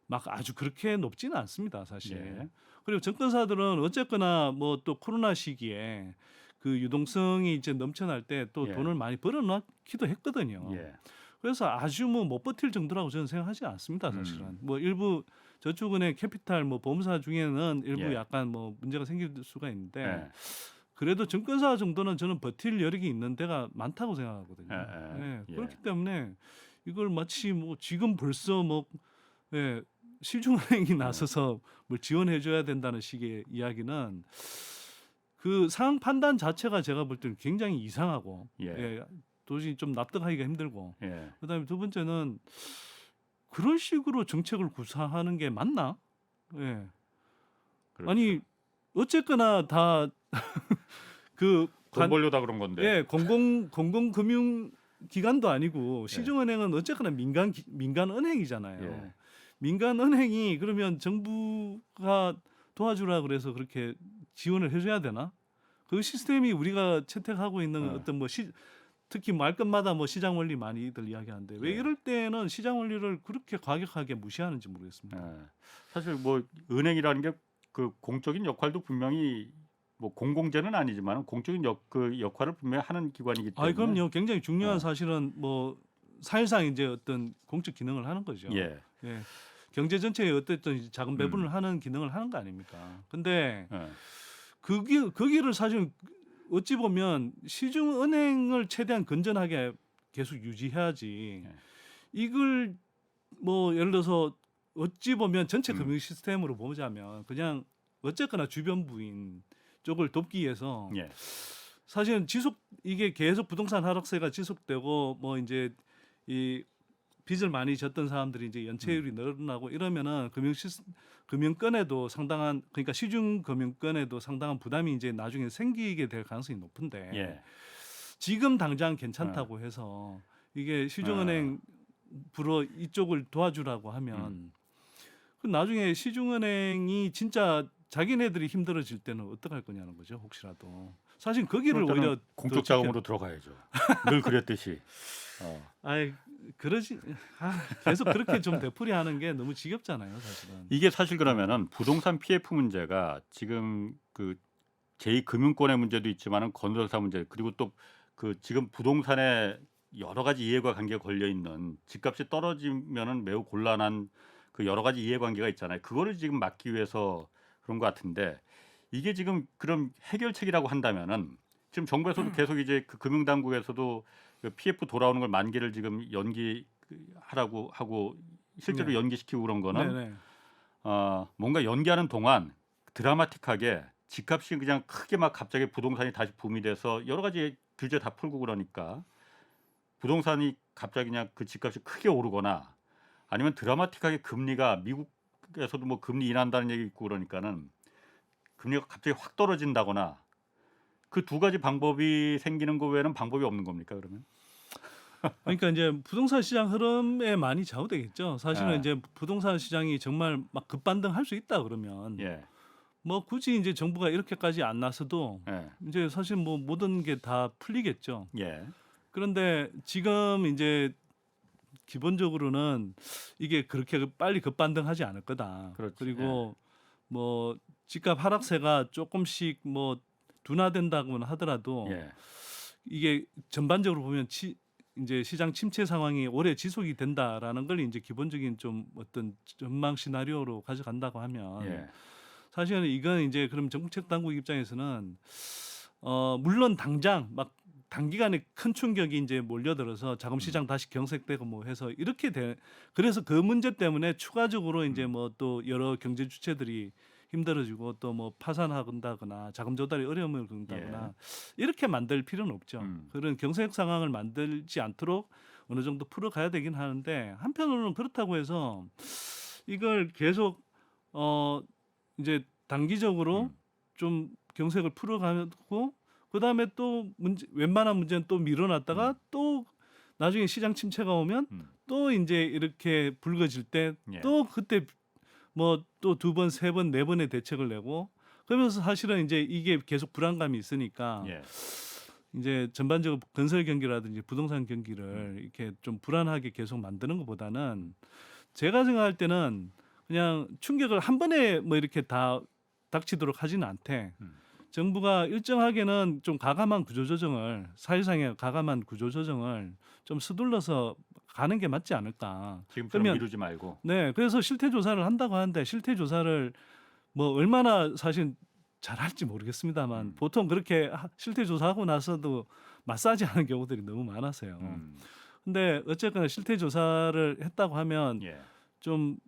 [SPEAKER 3] 막 아주 그렇게 높지는 않습니다, 사실.
[SPEAKER 1] 예.
[SPEAKER 3] 그리고 증권사들은 어쨌거나 뭐 또 코로나 시기에 그 유동성이 이제 넘쳐날 때 또
[SPEAKER 1] 예.
[SPEAKER 3] 돈을 많이 벌어놓기도 했거든요.
[SPEAKER 1] 예.
[SPEAKER 3] 그래서 아주 뭐 못 버틸 정도라고 저는 생각하지 않습니다, 사실은. 뭐 일부 저축은행 캐피탈 뭐 보험사 중에는 일부
[SPEAKER 1] 예.
[SPEAKER 3] 약간 뭐 문제가 생길 수가 있는데
[SPEAKER 1] 예.
[SPEAKER 3] 그래도 증권사 정도는 저는 버틸 여력이 있는 데가 많다고 생각하거든요.
[SPEAKER 1] 예.
[SPEAKER 3] 그렇기 때문에 이걸 마치 뭐 지금 벌써 뭐 시중은행이 나서서 뭘 지원해줘야 된다는 식의 이야기는 그 상황 판단 자체가 제가 볼 때는 굉장히 이상하고
[SPEAKER 1] 예.
[SPEAKER 3] 도저히 좀 납득하기가 힘들고
[SPEAKER 1] 예.
[SPEAKER 3] 그다음에 두 번째는 그런 식으로 정책을 구사하는 게 맞나? 예.
[SPEAKER 1] 그렇죠.
[SPEAKER 3] 아니 어쨌거나 다 그
[SPEAKER 1] 돈 벌려다 그런 건데.
[SPEAKER 3] 예, 공공금융 기관도 아니고 시중은행은 어쨌거나 민간 은행이잖아요.
[SPEAKER 1] 예.
[SPEAKER 3] 민간 은행이 그러면 정부가 도와주라 그래서 그렇게 지원을 해줘야 되나? 그 시스템이 우리가 채택하고 있는 어떤 뭐 특히 말끝마다 뭐 시장 원리 많이들 이야기하는데 왜 이럴 때는 시장 원리를 그렇게 과격하게 무시하는지 모르겠습니다.
[SPEAKER 1] 사실 뭐 은행이라는 게 그 공적인 역할도 분명히 뭐 공공재는 아니지만 공적인 그 역할을 분명히 하는 기관이기 때문에.
[SPEAKER 3] 그럼요. 굉장히 중요한 사실은 뭐 사실상 이제 어떤 공적 기능을 하는 거죠.
[SPEAKER 1] 예.
[SPEAKER 3] 예. 경제 전체에 어쨌든 자금 배분을 하는 기능을 하는 거 아닙니까? 근데 거기를 사실 어찌 보면 시중은행을 최대한 건전하게 계속 유지해야지. 이걸 뭐 예를 들어서 어찌 보면 전체 금융 시스템으로 보자면 그냥 어쨌거나 주변부인 쪽을 돕기 위해서 사실은 이게 계속 부동산 하락세가 지속되고 뭐 이제 이 빚을 많이 졌던 사람들이 이제 연체율이 늘어나고 이러면은 금융권에도 상당한 그러니까 시중 금융권에도 상당한 부담이 이제 나중에 생기게 될 가능성이 높은데 지금 당장 괜찮다고 해서 이게 시중은행 불어 이쪽을 도와주라고 하면 그 나중에 시중은행이 진짜 자기네들이 힘들어질 때는 어떡할 거냐는 거죠. 혹시라도 사실 거기를 오히려
[SPEAKER 1] 공적 자금으로 들어가야죠. 늘 그랬듯이.
[SPEAKER 3] 그러지 계속 그렇게 좀 되풀이하는 게 너무 지겹잖아요, 사실은.
[SPEAKER 1] 이게 사실 그러면은 부동산 PF 문제가 지금 그 제2금융권의 문제도 있지만은 건설사 문제 그리고 또 그 지금 부동산에 여러 가지 이해가 관계가 걸려 있는 집값이 떨어지면은 매우 곤란한 그 여러 가지 이해관계가 있잖아요. 그거를 지금 막기 위해서 그런 것 같은데 이게 지금 그럼 해결책이라고 한다면은 지금 정부에서도 계속 이제 그 금융당국에서도 그 PF 돌아오는 걸 만기를 지금 연기하라고 하고 실제로 연기시키고 그런 거는 뭔가 연기하는 동안 드라마틱하게 집값이 그냥 크게 막 갑자기 부동산이 다시 붐이 돼서 여러 가지 규제 다 풀고 그러니까 부동산이 갑자기 그냥 그 집값이 크게 오르거나 아니면 드라마틱하게 금리가 미국에서도 뭐 금리 인하한다는 얘기 있고 그러니까는 금리가 갑자기 확 떨어진다거나 그 두 가지 방법이 생기는 거 외에는 방법이 없는 겁니까 그러면?
[SPEAKER 3] 그러니까 이제 부동산 시장 흐름에 많이 좌우되겠죠. 사실은 이제 부동산 시장이 정말 막 급반등할 수 있다 그러면 뭐 굳이 이제 정부가 이렇게까지 안 나서도 이제 사실 뭐 모든 게 다 풀리겠죠. 그런데 지금 이제 기본적으로는 이게 그렇게 빨리 급반등하지 않을 거다. 그리고 뭐 집값 하락세가 조금씩 뭐 둔화된다고는 하더라도 이게 전반적으로 보면 이제 시장 침체 상황이 오래 지속이 된다라는 걸 이제 기본적인 좀 어떤 전망 시나리오로 가져간다고 하면 사실은 이건 이제 그럼 정책 당국 입장에서는 물론 당장 막 단기간에 큰 충격이 이제 몰려들어서 자금 시장 다시 경색되고 뭐 해서 이렇게 그래서 그 문제 때문에 추가적으로 이제 뭐 또 여러 경제 주체들이 힘들어지고 또 뭐 파산한다거나 자금 조달에 어려움을 겪는다거나 이렇게 만들 필요는 없죠. 그런 경색 상황을 만들지 않도록 어느 정도 풀어가야 되긴 하는데 한편으로는 그렇다고 해서 이걸 계속 이제 단기적으로 좀 경색을 풀어가고 그다음에 또 웬만한 문제는 또 밀어놨다가 또 나중에 시장 침체가 오면 또 이제 이렇게 불거질 때 또 그때 뭐 또 두 번, 세 번, 네 번의 대책을 내고 그러면서 사실은 이제 이게 계속 불안감이 있으니까 이제 전반적으로 건설 경기라든지 부동산 경기를 이렇게 좀 불안하게 계속 만드는 것보다는 제가 생각할 때는 그냥 충격을 한 번에 뭐 이렇게 다 닥치도록 하지는 않되 정부가 일정하게는 좀 가감한 구조조정을 사실상의 가감한 구조조정을 좀 서둘러서 가는 게 맞지 않을까.
[SPEAKER 1] 지금처럼 미루지 말고.
[SPEAKER 3] 네, 그래서 실태 조사를 한다고 하는데 실태 조사를 뭐 얼마나 사실 잘할지 모르겠습니다만 보통 그렇게 실태 조사하고 나서도 마사지하는 경우들이 너무 많아서요. 근데 어쨌거나 실태 조사를 했다고 하면 좀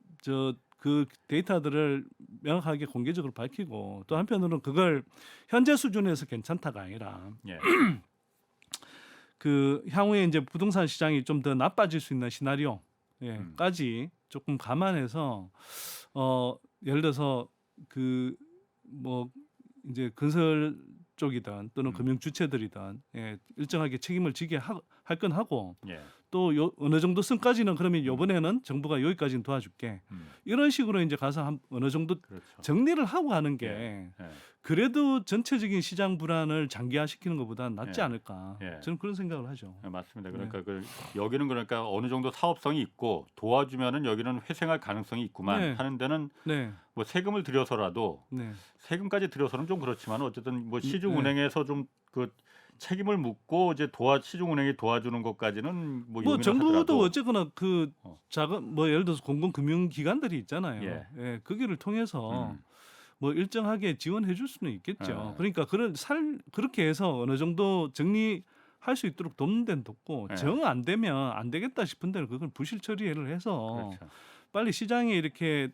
[SPEAKER 3] 그 데이터들을 명확하게 공개적으로 밝히고 또 한편으로는 그걸 현재 수준에서 괜찮다가 아니라 그 향후에 이제 부동산 시장이 좀 더 나빠질 수 있는 시나리오까지 조금 감안해서 예를 들어서 그 뭐 이제 건설 쪽이든 또는 금융 주체들이든 일정하게 책임을 지게 할 건 하고
[SPEAKER 1] 예.
[SPEAKER 3] 또 어느 정도 선까지는 그러면 이번에는 정부가 여기까지는 도와줄게. 이런 식으로 이제 가서 어느 정도
[SPEAKER 1] 그렇죠.
[SPEAKER 3] 정리를 하고 하는 게
[SPEAKER 1] 예.
[SPEAKER 3] 그래도 전체적인 시장 불안을 장기화시키는 것보다는 낫지
[SPEAKER 1] 예.
[SPEAKER 3] 않을까.
[SPEAKER 1] 예.
[SPEAKER 3] 저는 그런 생각을 하죠.
[SPEAKER 1] 네, 맞습니다. 그러니까 여기는 그러니까 어느 정도 사업성이 있고 도와주면은 여기는 회생할 가능성이 있구만
[SPEAKER 3] 네.
[SPEAKER 1] 하는 데는
[SPEAKER 3] 네.
[SPEAKER 1] 뭐 세금을 들여서라도
[SPEAKER 3] 네.
[SPEAKER 1] 세금까지 들여서는 좀 그렇지만 어쨌든 뭐
[SPEAKER 3] 네.
[SPEAKER 1] 시중은행에서 좀 그 책임을 묻고 이제 시중은행이 도와주는 것까지는 뭐
[SPEAKER 3] 뭐
[SPEAKER 1] 용인을
[SPEAKER 3] 정부도
[SPEAKER 1] 하더라도
[SPEAKER 3] 어쨌거나 그 작은 뭐 예를 들어서 공공금융기관들이 있잖아요.
[SPEAKER 1] 예.
[SPEAKER 3] 거기를 통해서 뭐 일정하게 지원해 줄 수는 있겠죠.
[SPEAKER 1] 예.
[SPEAKER 3] 그러니까 그렇게 해서 어느 정도 정리할 수 있도록 돕는 데는 돕고
[SPEAKER 1] 예.
[SPEAKER 3] 정 안 되면 안 되겠다 싶은 데는 그걸 부실 처리를 해서
[SPEAKER 1] 그렇죠.
[SPEAKER 3] 빨리 시장에 이렇게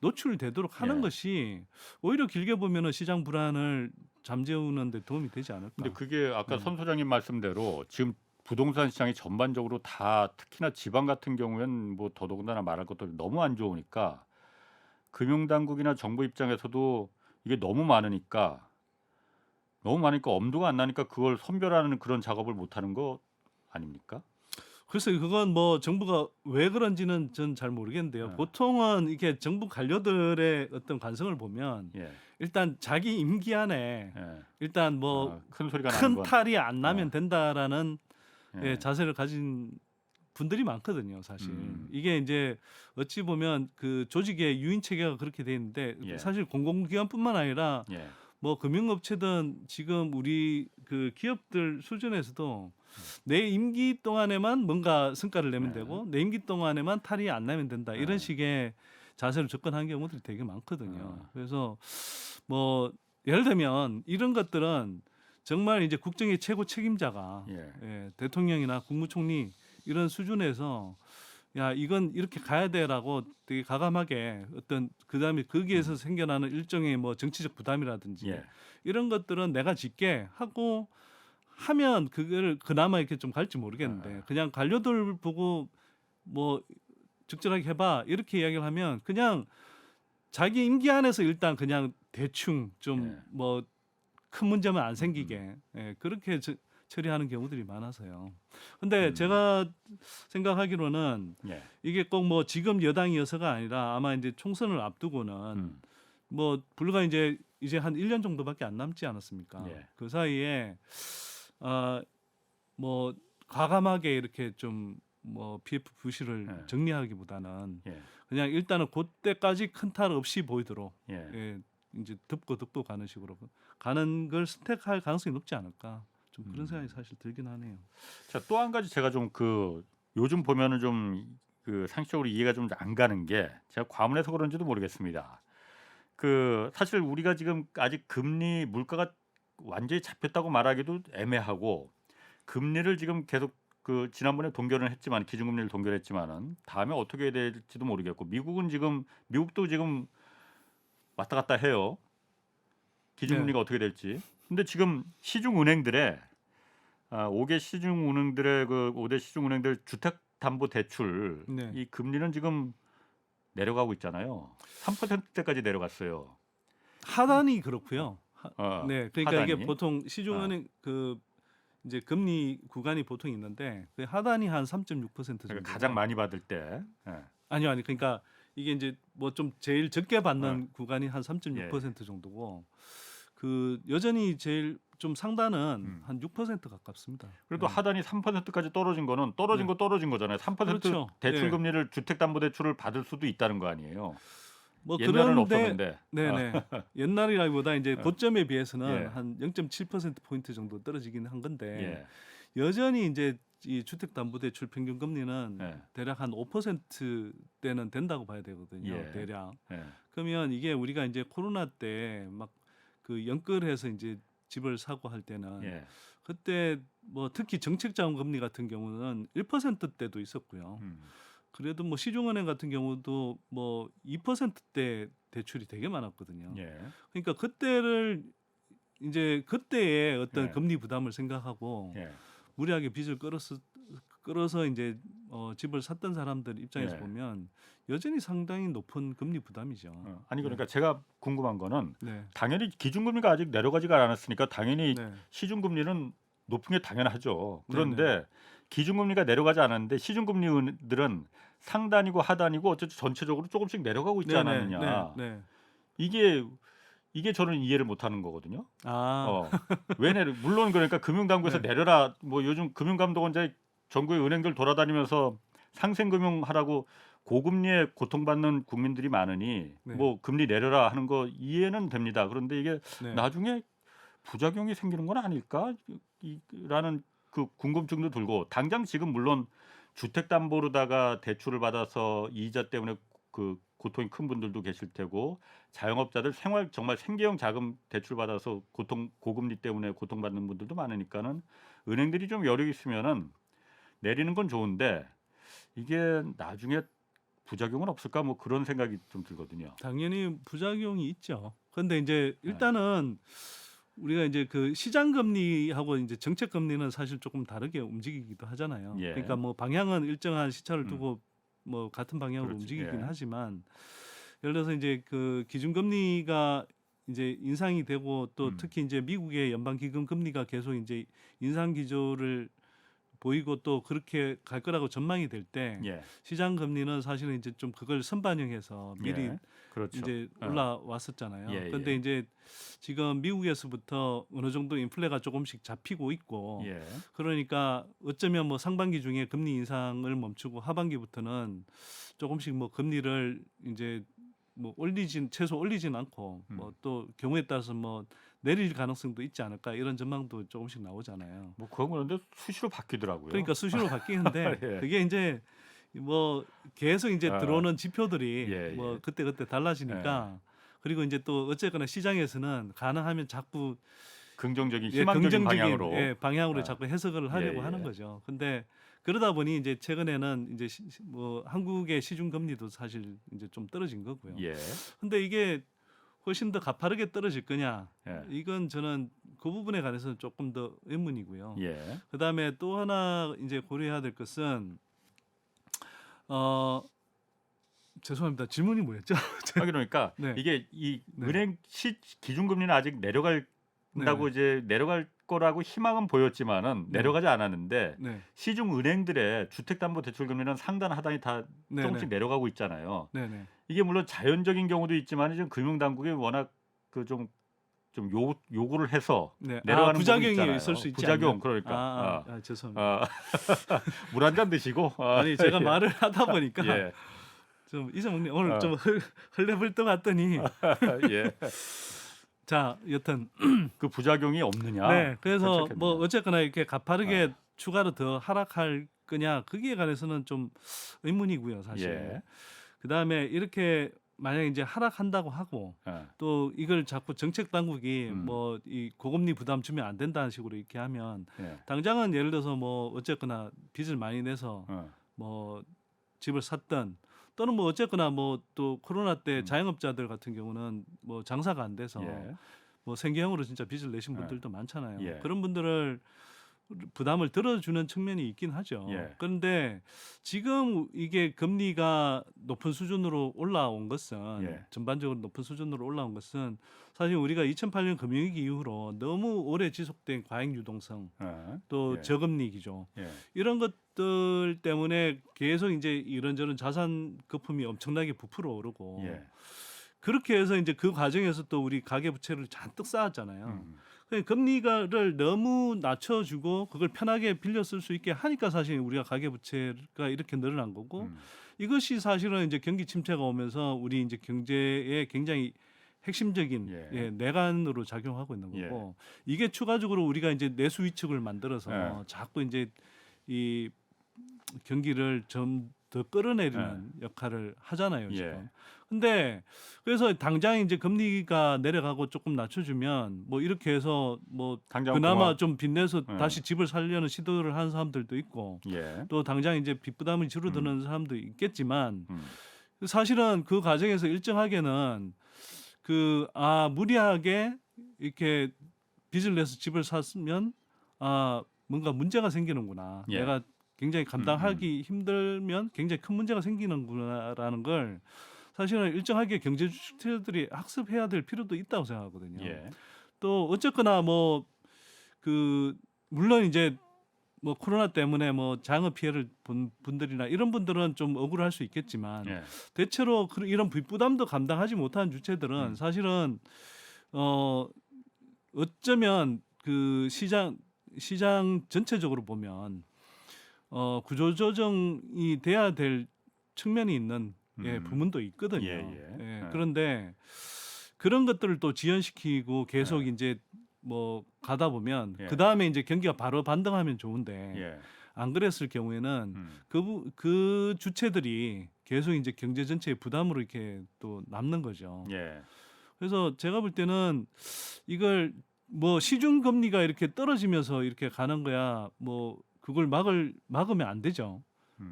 [SPEAKER 3] 노출되도록 하는
[SPEAKER 1] 예.
[SPEAKER 3] 것이 오히려 길게 보면은 시장 불안을 잠재우는 데 도움이 되지 않을까.
[SPEAKER 1] 근데 그게 아까 선 소장님 말씀대로 지금 부동산 시장이 전반적으로 다 특히나 지방 같은 경우엔 뭐 더더군다나 말할 것도 너무 안 좋으니까 금융당국이나 정부 입장에서도 이게 너무 많으니까 엄두가 안 나니까 그걸 선별하는 그런 작업을 못 하는 거 아닙니까?
[SPEAKER 3] 글쎄 그건 뭐 정부가 왜 그런지는 전 잘 모르겠는데요. 보통은 이게 정부 관료들의 어떤 관성을 보면 일단 자기 임기 안에 일단 뭐
[SPEAKER 1] 큰 소리가
[SPEAKER 3] 큰 탈이 안 나면 된다라는
[SPEAKER 1] 예.
[SPEAKER 3] 자세를 가진 분들이 많거든요, 사실. 이게 이제 어찌 보면 그 조직의 유인 체계가 그렇게 돼 있는데 사실 공공기관뿐만 아니라 뭐 금융업체든 지금 우리 그 기업들 수준에서도 내 임기 동안에만 뭔가 성과를 내면 되고 내 임기 동안에만 탈이 안 나면 된다. 이런 식의 자세로 접근하는 경우들이 되게 많거든요. 그래서 뭐 예를 들면 이런 것들은 정말 이제 국정의 최고 책임자가 대통령이나 국무총리 이런 수준에서 야 이건 이렇게 가야 돼라고 되게 과감하게 어떤 그다음에 거기에서 생겨나는 일종의 뭐 정치적 부담이라든지 이런 것들은 내가 짓게 하고 하면 그걸 그나마 이렇게 좀 갈지 모르겠는데 그냥 관료들 보고 뭐 적절하게 해봐 이렇게 이야기를 하면 그냥 자기 임기 안에서 일단 그냥 대충 좀 뭐 큰 문제만 안 생기게 그렇게 처리하는 경우들이 많아서요. 근데 제가 생각하기로는 이게 꼭 뭐 지금 여당이어서가 아니라 아마 이제 총선을 앞두고는 뭐 불과 이제 한 1년 정도밖에 안 남지 않았습니까? 그 사이에 뭐 과감하게 이렇게 좀 뭐 PF 부실을 정리하기보다는 그냥 일단은 그때까지 큰 탈 없이 보이도록 이제 덮고 가는 식으로 가는 걸 선택할 가능성이 높지 않을까. 좀 그런 생각이 사실 들긴 하네요.
[SPEAKER 1] 자, 또 한 가지 제가 좀 그 요즘 보면은 좀 그 상식적으로 이해가 좀 안 가는 게 제가 과문해서 그런지도 모르겠습니다. 그 사실 우리가 지금 아직 금리 물가가 완전히 잡혔다고 말하기도 애매하고 금리를 지금 계속 그 지난번에 동결을 했지만 기준금리를 동결했지만은 다음에 어떻게 될지도 모르겠고 미국도 지금 왔다 갔다 해요. 기준금리가 어떻게 될지. 근데 지금 시중은행들의 5개 시중은행들의 그 5대 시중은행들 주택담보대출 이 금리는 지금 내려가고 있잖아요. 3%대까지 내려갔어요.
[SPEAKER 3] 하단이 그렇고요. 그러니까
[SPEAKER 1] 하단이?
[SPEAKER 3] 이게 보통 시중은행 그 이제 금리 구간이 보통 있는데 그 하단이 한 3.6% 정도.
[SPEAKER 1] 그러니까 가장 많이 받을 때.
[SPEAKER 3] 아니요. 그러니까 이게 이제 뭐 좀 제일 적게 받는 구간이 한 3.6% 정도고 그 여전히 제일 좀 상단은 한 6% 가깝습니다.
[SPEAKER 1] 그래도 하단이 3%까지 떨어진 거는 떨어진 거잖아요. 3%
[SPEAKER 3] 그렇죠.
[SPEAKER 1] 대출 금리를 주택담보대출을 받을 수도 있다는 거 아니에요.
[SPEAKER 3] 뭐
[SPEAKER 1] 옛날에는
[SPEAKER 3] 그런데
[SPEAKER 1] 없었는데.
[SPEAKER 3] 옛날이라기보다 이제 고점에 비해서는 한 0.7% 포인트 정도 떨어지긴 한 건데 여전히 이제 이 주택담보대출 평균 금리는 대략 한 5%대는 된다고 봐야 되거든요. 대략. 그러면 이게 우리가 이제 코로나 때 막 그 연끌해서 이제 집을 사고 할 때는 그때 뭐 특히 정책자금 금리 같은 경우는 1%대도 있었고요. 그래도 뭐 시중은행 같은 경우도 뭐 2%대 대출이 되게 많았거든요. 그러니까 그때를 이제 그때의 어떤 금리 부담을 생각하고 무리하게 빚을 끌어서 이제 집을 샀던 사람들 입장에서
[SPEAKER 1] 예.
[SPEAKER 3] 보면 여전히 상당히 높은 금리 부담이죠.
[SPEAKER 1] 아니 그러니까 제가 궁금한 거는
[SPEAKER 3] 네.
[SPEAKER 1] 당연히 기준금리가 아직 내려가지가 않았으니까 당연히
[SPEAKER 3] 네.
[SPEAKER 1] 시중금리는 높은 게 당연하죠.
[SPEAKER 3] 네,
[SPEAKER 1] 그런데 기준금리가 내려가지 않았는데 시중금리들은 상단이고 하단이고 어쨌든 전체적으로 조금씩 내려가고 있지 않았느냐.
[SPEAKER 3] 네.
[SPEAKER 1] 이게 저는 이해를 못하는 거거든요.
[SPEAKER 3] 아,
[SPEAKER 1] 왜 물론 그러니까 금융당국에서
[SPEAKER 3] 네.
[SPEAKER 1] 내려라. 뭐 요즘 금융감독원장 전국의 은행들 돌아다니면서 상생금융하라고 고금리에 고통받는 국민들이 많으니
[SPEAKER 3] 네.
[SPEAKER 1] 뭐 금리 내려라 하는 거 이해는 됩니다. 그런데 이게
[SPEAKER 3] 네.
[SPEAKER 1] 나중에 부작용이 생기는 건 아닐까? 라는 그 궁금증도 들고 당장 지금 물론 주택담보로다가 대출을 받아서 이자 때문에 그 고통이 큰 분들도 계실 테고 자영업자들 정말 생계형 자금 대출 받아서 고금리 때문에 고통받는 분들도 많으니까는 은행들이 좀 여력 있으면은 내리는 건 좋은데 이게 나중에 부작용은 없을까 뭐 그런 생각이 좀 들거든요.
[SPEAKER 3] 당연히 부작용이 있죠. 그런데 이제 일단은 우리가 이제 그 시장 금리하고 이제 정책 금리는 사실 조금 다르게 움직이기도 하잖아요.
[SPEAKER 1] 예.
[SPEAKER 3] 그러니까 뭐 방향은 일정한 시차를 두고 뭐 같은 방향으로
[SPEAKER 1] 그렇지.
[SPEAKER 3] 움직이긴
[SPEAKER 1] 예.
[SPEAKER 3] 하지만 예를 들어서 이제 그 기준금리가 이제 인상이 되고 또 특히 이제 미국의 연방기금 금리가 계속 이제 인상 기조를 보이고 또 그렇게 갈 거라고 전망이 될 때
[SPEAKER 1] 예.
[SPEAKER 3] 시장 금리는 사실은 이제 좀 그걸 선반영해서 미리
[SPEAKER 1] 예. 그렇죠.
[SPEAKER 3] 이제 올라왔었잖아요.
[SPEAKER 1] 예,
[SPEAKER 3] 그런데
[SPEAKER 1] 예.
[SPEAKER 3] 이제 지금 미국에서부터 어느 정도 인플레가 조금씩 잡히고 있고
[SPEAKER 1] 예.
[SPEAKER 3] 그러니까 어쩌면 뭐 상반기 중에 금리 인상을 멈추고 하반기부터는 조금씩 뭐 금리를 이제 뭐 최소 올리진 않고 뭐 또 경우에 따라서 뭐 내릴 가능성도 있지 않을까 이런 전망도 조금씩 나오잖아요.
[SPEAKER 1] 뭐 그건 그런데 수시로 바뀌더라고요.
[SPEAKER 3] 그러니까 수시로 바뀌는데
[SPEAKER 1] 예.
[SPEAKER 3] 그게 이제 뭐 계속 이제 들어오는 지표들이
[SPEAKER 1] 예, 예.
[SPEAKER 3] 뭐 그때 달라지니까 그리고 이제 또 어쨌거나 시장에서는 가능하면 자꾸
[SPEAKER 1] 긍정적인 희망적인 방향으로
[SPEAKER 3] 방향으로 자꾸 해석을 하려고
[SPEAKER 1] 예, 예.
[SPEAKER 3] 하는 거죠. 근데 그러다 보니 이제 최근에는 이제 뭐 한국의 시중 금리도 사실 이제 좀 떨어진 거고요.
[SPEAKER 1] 예.
[SPEAKER 3] 근데 이게 훨씬 더 가파르게 떨어질 거냐?
[SPEAKER 1] 예.
[SPEAKER 3] 이건 저는 그 부분에 관해서는 조금 더 의문이고요.
[SPEAKER 1] 예.
[SPEAKER 3] 그다음에 또 하나 이제 고려해야 될 것은 죄송합니다. 질문이 뭐였죠?
[SPEAKER 1] 그러니까
[SPEAKER 3] 네.
[SPEAKER 1] 이게 이
[SPEAKER 3] 네.
[SPEAKER 1] 은행 기준금리는 아직 내려간다고 이제 내려갈 거라고 희망은 보였지만은
[SPEAKER 3] 네.
[SPEAKER 1] 내려가지 않았는데
[SPEAKER 3] 네.
[SPEAKER 1] 시중 은행들의 주택담보대출금리는 상단 하단이 다
[SPEAKER 3] 네,
[SPEAKER 1] 조금씩 내려가고 있잖아요.
[SPEAKER 3] 네네.
[SPEAKER 1] 이게 물론 자연적인 경우도 있지만 지금 금융당국이 워낙 그 좀 요구를 해서
[SPEAKER 3] 네.
[SPEAKER 1] 내려가는 부분이
[SPEAKER 3] 부작용이
[SPEAKER 1] 있잖아요.
[SPEAKER 3] 있을 수 있지
[SPEAKER 1] 부작용
[SPEAKER 3] 않나요?
[SPEAKER 1] 그러니까
[SPEAKER 3] 죄송합니다.
[SPEAKER 1] 물 한 잔 드시고
[SPEAKER 3] 아니 제가
[SPEAKER 1] 예.
[SPEAKER 3] 말을 하다 보니까
[SPEAKER 1] 예.
[SPEAKER 3] 좀 이성님 오늘 좀 헐레벌떡 왔더니
[SPEAKER 1] 예.
[SPEAKER 3] 자 여튼
[SPEAKER 1] 그 부작용이 없느냐?
[SPEAKER 3] 네 그래서
[SPEAKER 1] 괜찮겠느냐?
[SPEAKER 3] 뭐 어쨌거나 이렇게 가파르게 추가로 더 하락할 거냐 거기에 관해서는 좀 의문이고요 사실.
[SPEAKER 1] 예.
[SPEAKER 3] 그 다음에 이렇게 만약에 이제 하락한다고 하고
[SPEAKER 1] 예.
[SPEAKER 3] 또 이걸 자꾸 정책 당국이
[SPEAKER 1] 음.
[SPEAKER 3] 뭐 이 고금리 부담 주면 안 된다는 식으로 이렇게 하면
[SPEAKER 1] 예.
[SPEAKER 3] 당장은 예를 들어서 뭐 어쨌거나 빚을 많이 내서
[SPEAKER 1] 어.
[SPEAKER 3] 뭐 집을 샀던 또는 뭐 어쨌거나 뭐 또 코로나 때 자영업자들 같은 경우는 뭐 장사가 안 돼서
[SPEAKER 1] 예.
[SPEAKER 3] 뭐 생계형으로 진짜 빚을 내신 분들도 많잖아요.
[SPEAKER 1] 예.
[SPEAKER 3] 그런 분들을 부담을 들어주는 측면이 있긴 하죠.
[SPEAKER 1] 예.
[SPEAKER 3] 그런데 지금 이게 금리가 높은 수준으로 올라온 것은
[SPEAKER 1] 예.
[SPEAKER 3] 전반적으로 높은 수준으로 올라온 것은 사실 우리가 2008년 금융위기 이후로 너무 오래 지속된 과잉 유동성 또
[SPEAKER 1] 예.
[SPEAKER 3] 저금리 기조
[SPEAKER 1] 예.
[SPEAKER 3] 이런 것들 때문에 계속 이제 이런저런 자산 거품이 엄청나게 부풀어 오르고
[SPEAKER 1] 예.
[SPEAKER 3] 그렇게 해서 이제 그 과정에서 또 우리 가계 부채를 잔뜩 쌓았잖아요.
[SPEAKER 1] 음.
[SPEAKER 3] 금리를 너무 낮춰주고 그걸 편하게 빌려 쓸 수 있게 하니까 사실 우리가 가계 부채가 이렇게 늘어난 거고 이것이 사실은 이제 경기 침체가 오면서 우리 이제 경제에 굉장히 핵심적인
[SPEAKER 1] 예.
[SPEAKER 3] 내관으로 작용하고 있는 거고 이게 추가적으로 우리가 이제 내수 위축을 만들어서 자꾸 이제 이 경기를 좀 더 끌어내리는 역할을 하잖아요 지금.
[SPEAKER 1] 예.
[SPEAKER 3] 근데 그래서 당장 이제 금리가 내려가고 조금 낮춰주면 뭐 이렇게 해서 뭐 그나마 좀 빚내서 다시 집을 살려는 시도를 하는 사람들도 있고
[SPEAKER 1] 예.
[SPEAKER 3] 또 당장 이제 빚 부담이 줄어드는 사람도 있겠지만 사실은 그 과정에서 일정하게는 무리하게 이렇게 빚을 내서 집을 샀으면 뭔가 문제가 생기는구나.
[SPEAKER 1] 예.
[SPEAKER 3] 내가 굉장히 감당하기 힘들면 굉장히 큰 문제가 생기는구나라는 걸 사실은 일정하게 경제 주체들이 학습해야 될 필요도 있다고 생각하거든요.
[SPEAKER 1] 예.
[SPEAKER 3] 또 어쨌거나 뭐 그 물론 이제 뭐 코로나 때문에 뭐 장어 피해를 본 분들이나 이런 분들은 좀 억울할 수 있겠지만
[SPEAKER 1] 예.
[SPEAKER 3] 대체로 이런 부담도 감당하지 못한 주체들은 사실은 어쩌면 그 시장 전체적으로 보면 구조조정이 돼야 될 측면이 있는 부분도 있거든요. 그런데 그런 것들을 또 지연시키고 계속 이제 뭐 가다 보면 그 다음에 이제 경기가 바로 반등하면 좋은데 안 그랬을 경우에는 그 주체들이 계속 이제 경제 전체의 부담으로 이렇게 또 남는 거죠. 그래서 제가 볼 때는 이걸 뭐 시중 금리가 이렇게 떨어지면서 이렇게 가는 거야 뭐 그걸 막으면 안 되죠.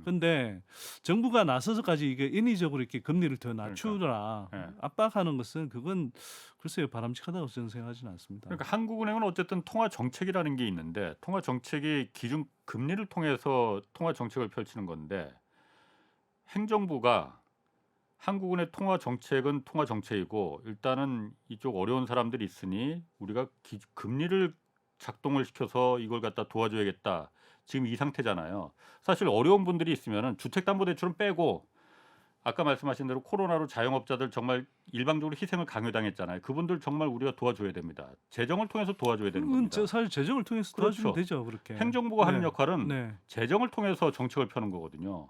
[SPEAKER 3] 근데 정부가 나서서까지 이게 인위적으로 이렇게 금리를 더 낮추라 압박하는 것은 그건 글쎄요 바람직하다고 저는 생각하지는 않습니다.
[SPEAKER 1] 그러니까 한국은행은 어쨌든 통화 정책이라는 게 있는데 통화 정책이 기준 금리를 통해서 통화 정책을 펼치는 건데 행정부가 한국은행 통화 정책은 통화 정책이고 일단은 이쪽 어려운 사람들이 있으니 우리가 금리를 작동을 시켜서 이걸 갖다 도와줘야겠다. 지금 이 상태잖아요. 사실 어려운 분들이 있으면은 주택담보대출은 빼고 아까 말씀하신 대로 코로나로 자영업자들 정말 일방적으로 희생을 강요당했잖아요. 그분들 정말 우리가 도와줘야 됩니다. 재정을 통해서 도와줘야 되는 겁니다.
[SPEAKER 3] 사실 재정을 통해서 도와주면 되죠. 그렇게
[SPEAKER 1] 행정부가 하는 역할은 재정을 통해서 정책을 펴는 거거든요.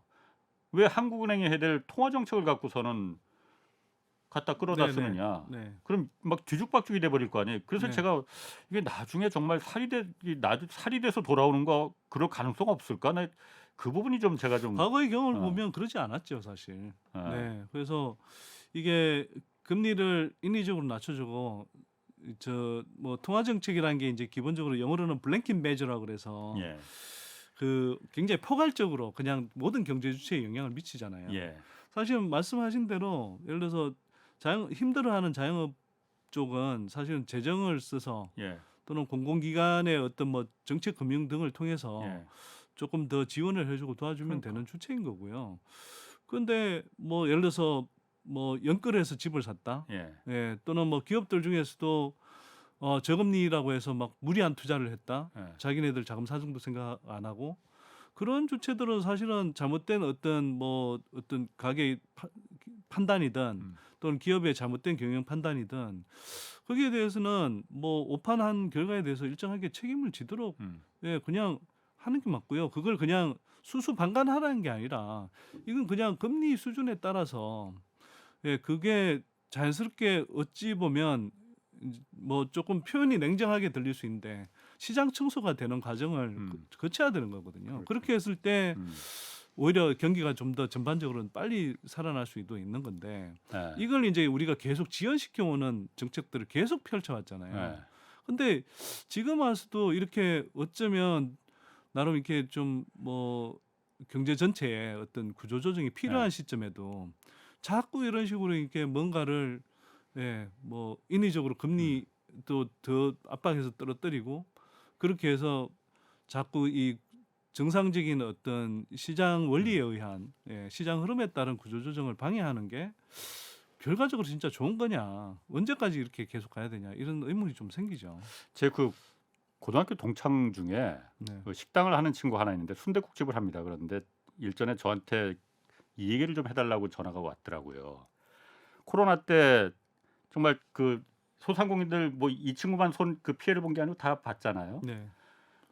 [SPEAKER 1] 왜 한국은행이 해야 될 통화 정책을 갖고서는 갖다 끌어다 쓰느냐. 그럼 막 뒤죽박죽이 돼버릴 거 아니에요. 그래서 제가 이게 나중에 정말 살이 돼서 돌아오는 거 그럴 가능성 없을까? 그 부분이 좀 제가 좀
[SPEAKER 3] 과거의 경험을 보면 그러지 않았죠, 사실. 그래서 이게 금리를 인위적으로 낮춰주고 뭐 통화 정책이라는 게 이제 기본적으로 영어로는 블랭킷 메저라고 그래서 그 굉장히 포괄적으로 그냥 모든 경제 주체에 영향을 미치잖아요. 사실 말씀하신 대로 예를 들어서 힘들어하는 자영업 쪽은 사실은 재정을 써서 또는 공공기관의 어떤 뭐 정책 금융 등을 통해서 조금 더 지원을 해주고 도와주면 되는 주체인 거고요. 그런데 뭐 예를 들어서 뭐 연끌해서 집을 샀다, 또는 뭐 기업들 중에서도 저금리라고 해서 막 무리한 투자를 했다, 자기네들 자금 사정도 생각 안 하고 그런 주체들은 사실은 잘못된 어떤 가게 판단이든 또는 기업의 잘못된 경영 판단이든 거기에 대해서는 뭐 오판한 결과에 대해서 일정하게 책임을 지도록 그냥 하는 게 맞고요. 그걸 그냥 수수방관하라는 게 아니라 이건 그냥 금리 수준에 따라서 그게 자연스럽게 어찌 보면 뭐 조금 표현이 냉정하게 들릴 수 있는데 시장 청소가 되는 과정을 거쳐야 되는 거거든요. 그렇게 했을 때 오히려 경기가 좀 더 전반적으로는 빨리 살아날 수도 있는 건데 이걸 이제 우리가 계속 지연시켜 오는 정책들을 계속 펼쳐왔잖아요. 근데 지금 와서도 이렇게 어쩌면 나름 이렇게 좀 뭐 경제 전체에 어떤 구조 조정이 필요한 시점에도 자꾸 이런 식으로 이렇게 뭔가를 뭐 인위적으로 금리 또 더 압박해서 떨어뜨리고 그렇게 해서 자꾸 이 정상적인 어떤 시장 원리에 의한 시장 흐름에 따른 구조 조정을 방해하는 게 결과적으로 진짜 좋은 거냐, 언제까지 이렇게 계속 가야 되냐 이런 의문이 좀 생기죠.
[SPEAKER 1] 제 그 고등학교 동창 중에 그 식당을 하는 친구 하나 있는데 순댓국집을 합니다. 그런데 일전에 저한테 이 얘기를 좀 해달라고 전화가 왔더라고요. 코로나 때 정말 그 소상공인들 뭐 이 친구만 그 피해를 본 게 아니고 다 봤잖아요.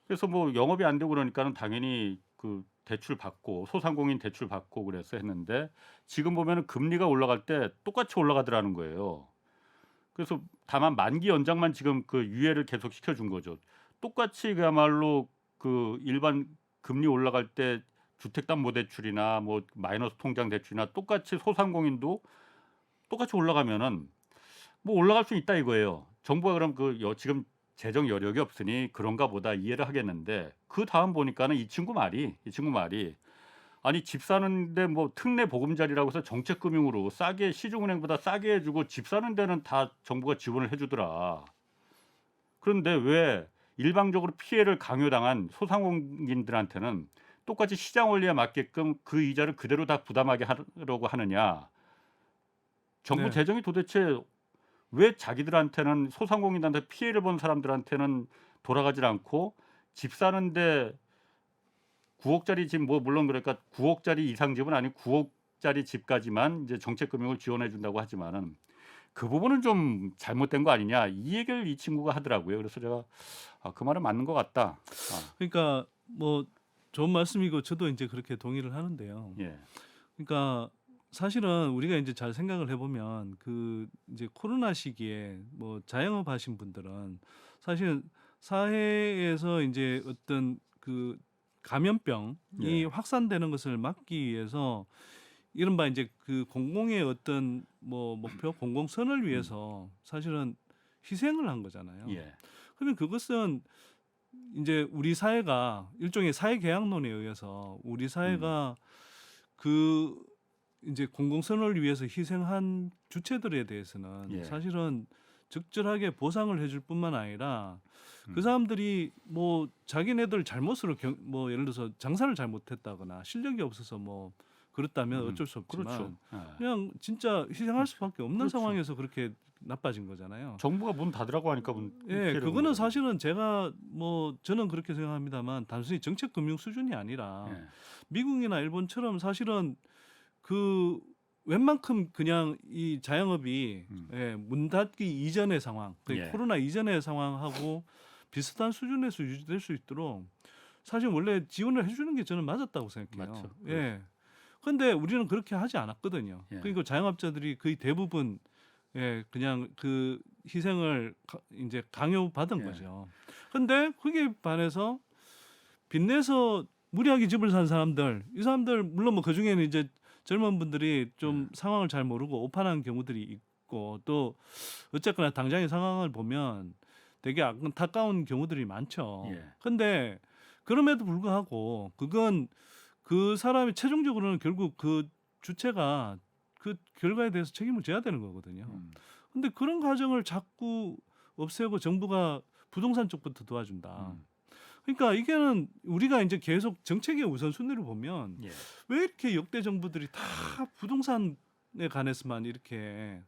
[SPEAKER 1] 그래서 뭐 영업이 안 되고 그러니까는 당연히 그 대출 받고 소상공인 대출 받고 그래서 했는데 지금 보면은 금리가 올라갈 때 똑같이 올라가더라는 거예요. 그래서 다만 만기 연장만 지금 그 유예를 계속 시켜준 거죠. 똑같이 그야말로 그 일반 금리 올라갈 때 주택담보대출이나 뭐 마이너스 통장 대출이나 똑같이 소상공인도 똑같이 올라가면은 뭐 올라갈 수 있다 이거예요. 정부가 그럼 지금 재정 여력이 없으니 그런가 보다 이해를 하겠는데 그 다음 보니까는 이 친구 말이 아니 집 사는데 뭐 특례 보금자리라고 해서 정책금융으로 싸게 시중은행보다 싸게 해주고 집 사는 데는 다 정부가 지원을 해주더라. 그런데 왜 일방적으로 피해를 강요당한 소상공인들한테는 똑같이 시장 원리에 맞게끔 그 이자를 그대로 다 부담하게 하려고 하느냐. 정부
[SPEAKER 3] 네.
[SPEAKER 1] 재정이 도대체 왜 자기들한테는 소상공인한테 피해를 본 사람들한테는 돌아가질 않고 집 사는데 9억짜리 집 뭐 물론 그러니까 9억짜리 이상 집은 아니고 9억짜리 집까지만 이제 정책 금융을 지원해 준다고 하지만은 그 부분은 좀 잘못된 거 아니냐 이 얘기를 이 친구가 하더라고요. 그래서 제가 그 말은 맞는 것 같다.
[SPEAKER 3] 그러니까 뭐 좋은 말씀이고 저도 이제 그렇게 동의를 하는데요.
[SPEAKER 1] 예.
[SPEAKER 3] 그러니까 사실은 우리가 이제 잘 생각을 해보면 그 이제 코로나 시기에 뭐 자영업 하신 분들은 사실은 사회에서 이제 어떤 그 감염병이
[SPEAKER 1] 예.
[SPEAKER 3] 확산되는 것을 막기 위해서 이른바 이제 그 공공의 어떤 뭐 목표, 공공선을 위해서 사실은 희생을 한 거잖아요.
[SPEAKER 1] 예.
[SPEAKER 3] 그러면 그것은 이제 우리 사회가 일종의 사회 계약론에 의해서 우리 사회가 그 이제 공공선을 위해서 희생한 주체들에 대해서는
[SPEAKER 1] 예.
[SPEAKER 3] 사실은 적절하게 보상을 해줄 뿐만 아니라 그 사람들이 뭐 자기네들 잘못으로 뭐 예를 들어서 장사를 잘못했다거나 실력이 없어서 뭐 그렇다면 어쩔 수 없지만
[SPEAKER 1] 그렇죠.
[SPEAKER 3] 그냥 진짜 희생할 수밖에 없는
[SPEAKER 1] 그렇죠.
[SPEAKER 3] 상황에서 그렇게 나빠진 거잖아요.
[SPEAKER 1] 정부가 문 닫으라고 하니까
[SPEAKER 3] 예, 그거는 사실은 제가 뭐 저는 그렇게 생각합니다만 단순히 정책 금융 수준이 아니라
[SPEAKER 1] 예.
[SPEAKER 3] 미국이나 일본처럼 사실은 그 웬만큼 그냥 이 자영업이 문 닫기 이전의 상황,
[SPEAKER 1] 예.
[SPEAKER 3] 코로나 이전의 상황하고 비슷한 수준에서 유지될 수 있도록 사실 원래 지원을 해주는 게 저는 맞았다고 생각해요.
[SPEAKER 1] 맞죠.
[SPEAKER 3] 예. 그런데 우리는 그렇게 하지 않았거든요.
[SPEAKER 1] 예.
[SPEAKER 3] 그러니까 자영업자들이 거의 대부분 그냥 그 희생을 이제 강요받은
[SPEAKER 1] 예.
[SPEAKER 3] 거죠. 근데 거기에 반해서 빚내서 무리하게 집을 산 사람들, 이 사람들 물론 뭐 그 중에는 이제 젊은 분들이 좀 상황을 잘 모르고 오판한 경우들이 있고 또 어쨌거나 당장의 상황을 보면 되게 안타까운 경우들이 많죠.
[SPEAKER 1] 예.
[SPEAKER 3] 근데 그럼에도 불구하고 그건 그 사람이 최종적으로는 결국 그 주체가 그 결과에 대해서 책임을 져야 되는 거거든요. 근데 그런 과정을 자꾸 없애고 정부가 부동산 쪽부터 도와준다. 그러니까 이게는 우리가 이제 계속 정책의 우선순위를 보면
[SPEAKER 1] 예.
[SPEAKER 3] 왜 이렇게 역대 정부들이 다 부동산에 관해서만 이렇게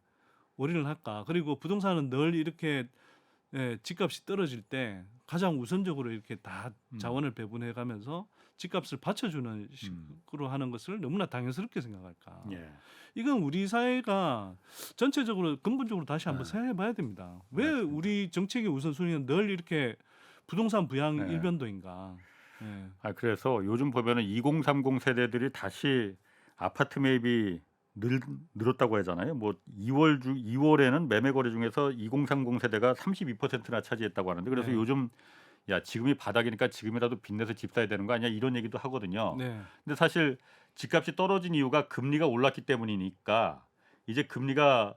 [SPEAKER 3] 올인을 할까? 그리고 부동산은 늘 이렇게 집값이 떨어질 때 가장 우선적으로 이렇게 다 자원을 배분해 가면서 집값을 받쳐주는 식으로 하는 것을 너무나 당연스럽게 생각할까?
[SPEAKER 1] 예.
[SPEAKER 3] 이건 우리 사회가 전체적으로 근본적으로 다시 한번 생각해봐야 됩니다. 왜
[SPEAKER 1] 맞습니다.
[SPEAKER 3] 우리 정책의 우선순위는 늘 이렇게 부동산 부양
[SPEAKER 1] 네.
[SPEAKER 3] 일변도인가?
[SPEAKER 1] 그래서 요즘 보면은 2030 세대들이 다시 아파트 매입이 늘었다고 하잖아요. 뭐 2월에는 매매 거래 중에서 2030 세대가 32%나 차지했다고 하는데 그래서
[SPEAKER 3] 네.
[SPEAKER 1] 요즘 야 지금이 바닥이니까 지금이라도 빚내서 집 사야 되는 거 아니야 이런 얘기도 하거든요.
[SPEAKER 3] 네.
[SPEAKER 1] 근데 사실 집값이 떨어진 이유가 금리가 올랐기 때문이니까 이제 금리가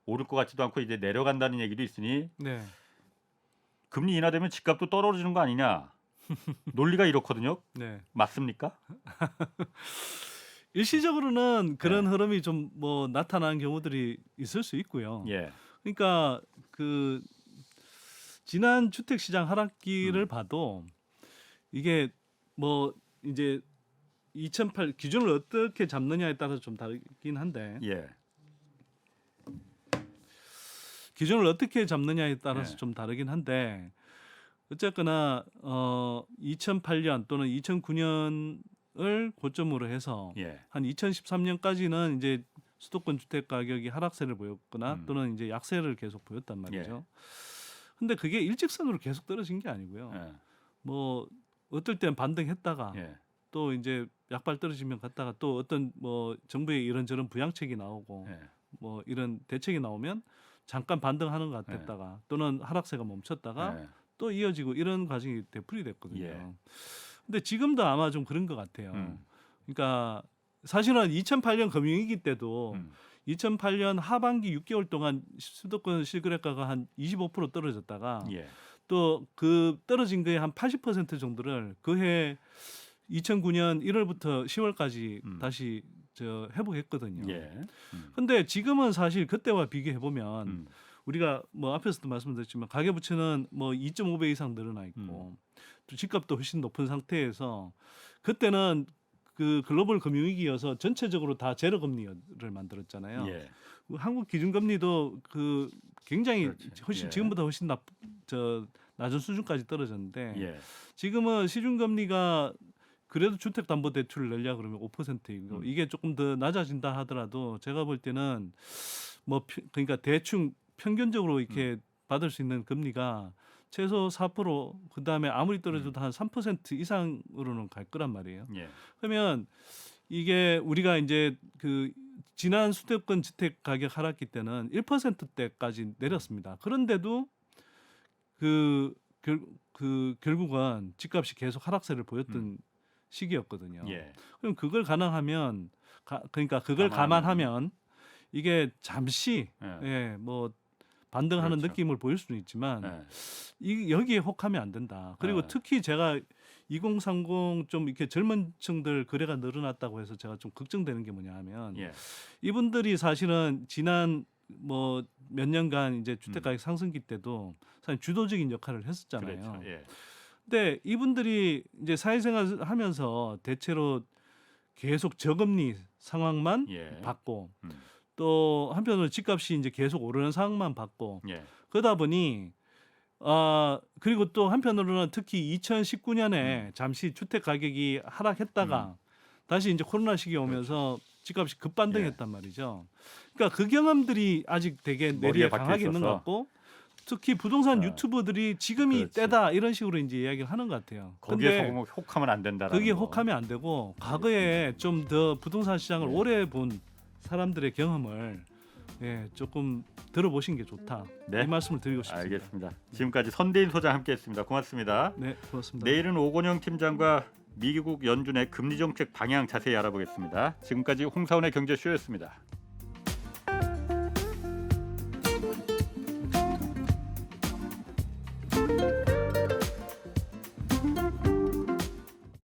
[SPEAKER 1] 오를 것 같지도 않고 이제 내려간다는 얘기도 있으니
[SPEAKER 3] 네.
[SPEAKER 1] 금리 인하되면 집값도 떨어지는 거 아니냐 논리가 이렇거든요.
[SPEAKER 3] 네.
[SPEAKER 1] 맞습니까?
[SPEAKER 3] 일시적으로는 그런 흐름이 좀 뭐 나타나는 경우들이 있을 수 있고요.
[SPEAKER 1] 예.
[SPEAKER 3] 그러니까 그 지난 주택 시장 하락기를 봐도 이게 뭐 이제 2008 기준을 어떻게 잡느냐에 따라서 좀 다르긴 한데
[SPEAKER 1] 예.
[SPEAKER 3] 기준을 어떻게 잡느냐에 따라서
[SPEAKER 1] 예.
[SPEAKER 3] 좀 다르긴 한데 어쨌거나 2008년 또는 2009년을 고점으로 해서
[SPEAKER 1] 예.
[SPEAKER 3] 한 2013년까지는 이제 수도권 주택 가격이 하락세를 보였거나 또는 이제 약세를 계속 보였단 말이죠. 근데 그게 일직선으로 계속 떨어진 게 아니고요.
[SPEAKER 1] 예.
[SPEAKER 3] 뭐 어떨 때는 반등했다가
[SPEAKER 1] 예.
[SPEAKER 3] 또 이제 약발 떨어지면 갔다가 또 어떤 뭐 정부의 이런저런 부양책이 나오고
[SPEAKER 1] 예.
[SPEAKER 3] 뭐 이런 대책이 나오면 잠깐 반등하는 것 같았다가 또는 하락세가 멈췄다가
[SPEAKER 1] 예.
[SPEAKER 3] 또 이어지고 이런 과정이 되풀이됐거든요.
[SPEAKER 1] 예.
[SPEAKER 3] 근데 지금도 아마 좀 그런 것 같아요. 그러니까 사실은 2008년 금융위기 때도 2008년 하반기 6개월 동안 수도권 실거래가가 한 25% 떨어졌다가
[SPEAKER 1] 예.
[SPEAKER 3] 또 그 떨어진 거의 한 80% 정도를 그해 2009년 1월부터 10월까지 다시 회복했거든요.
[SPEAKER 1] 예.
[SPEAKER 3] 근데 지금은 사실 그때와 비교해 보면 우리가 뭐 앞에서도 말씀드렸지만 가계부채는 뭐 2.5배 이상 늘어나 있고 또 집값도 훨씬 높은 상태에서 그때는 그 글로벌 금융위기여서 전체적으로 다 제로 금리를 만들었잖아요.
[SPEAKER 1] 예.
[SPEAKER 3] 한국 기준금리도 그 굉장히
[SPEAKER 1] 그렇지.
[SPEAKER 3] 훨씬
[SPEAKER 1] 예.
[SPEAKER 3] 지금보다 훨씬 낮은 수준까지 떨어졌는데
[SPEAKER 1] 예.
[SPEAKER 3] 지금은 시중금리가 그래도 주택담보대출을 내려고 그러면 5%이고 이게 조금 더 낮아진다 하더라도 제가 볼 때는 뭐 그러니까 대충 평균적으로 이렇게 받을 수 있는 금리가 최소 4% 그다음에 아무리 떨어져도 한 3% 이상으로는 갈 거란 말이에요.
[SPEAKER 1] 예.
[SPEAKER 3] 그러면 이게 우리가 이제 그 지난 수도권 주택 가격 하락기 때는 1%대까지 내렸습니다. 그런데도 결국은 집값이 계속 하락세를 보였던 시기였거든요.
[SPEAKER 1] 예.
[SPEAKER 3] 그럼 그걸 가능하면 그러니까 그걸 감안하면 이게 잠시
[SPEAKER 1] 예.
[SPEAKER 3] 뭐 반등하는
[SPEAKER 1] 그렇죠.
[SPEAKER 3] 느낌을 보일 수는 있지만
[SPEAKER 1] 예.
[SPEAKER 3] 여기에 혹하면 안 된다. 그리고
[SPEAKER 1] 예.
[SPEAKER 3] 특히 제가 2030 좀 이렇게 젊은 층들 거래가 늘어났다고 해서 제가 좀 걱정되는 게 뭐냐 하면
[SPEAKER 1] 예.
[SPEAKER 3] 이분들이 사실은 지난 뭐 몇 년간 이제 주택 가격 상승기 때도 사실 주도적인 역할을 했었잖아요.
[SPEAKER 1] 그렇죠. 예.
[SPEAKER 3] 근데 이분들이 이제 사회생활 하면서 대체로 계속 저금리 상황만
[SPEAKER 1] 예.
[SPEAKER 3] 받고
[SPEAKER 1] 음.
[SPEAKER 3] 또 한편으로 집값이 이제 계속 오르는 상황만 받고
[SPEAKER 1] 예.
[SPEAKER 3] 그러다 보니 그리고 또 한편으로는 특히 2019년에 잠시 주택 가격이 하락했다가 다시 이제 코로나 시기 오면서 집값이 급반등했단 말이죠. 그러니까 그 경험들이 아직 되게 내리에 강하게 있는 것 같고 특히 부동산 유튜버들이 지금이
[SPEAKER 1] 그렇지.
[SPEAKER 3] 때다 이런 식으로 이제 이야기를 하는 것 같아요.
[SPEAKER 1] 거기에 혹하면 안 된다.
[SPEAKER 3] 그게 혹하면 안 되고 과거에 좀 더 부동산 시장을 오래 본 사람들의 경험을 조금 들어보신 게 좋다.
[SPEAKER 1] 네.
[SPEAKER 3] 이 말씀을 드리고 싶습니다.
[SPEAKER 1] 알겠습니다. 지금까지 선대인 소장 함께했습니다. 고맙습니다.
[SPEAKER 3] 네, 고맙습니다.
[SPEAKER 1] 내일은 오건영 팀장과 미국 연준의 금리 정책 방향 자세히 알아보겠습니다. 지금까지 홍사원의 경제쇼였습니다.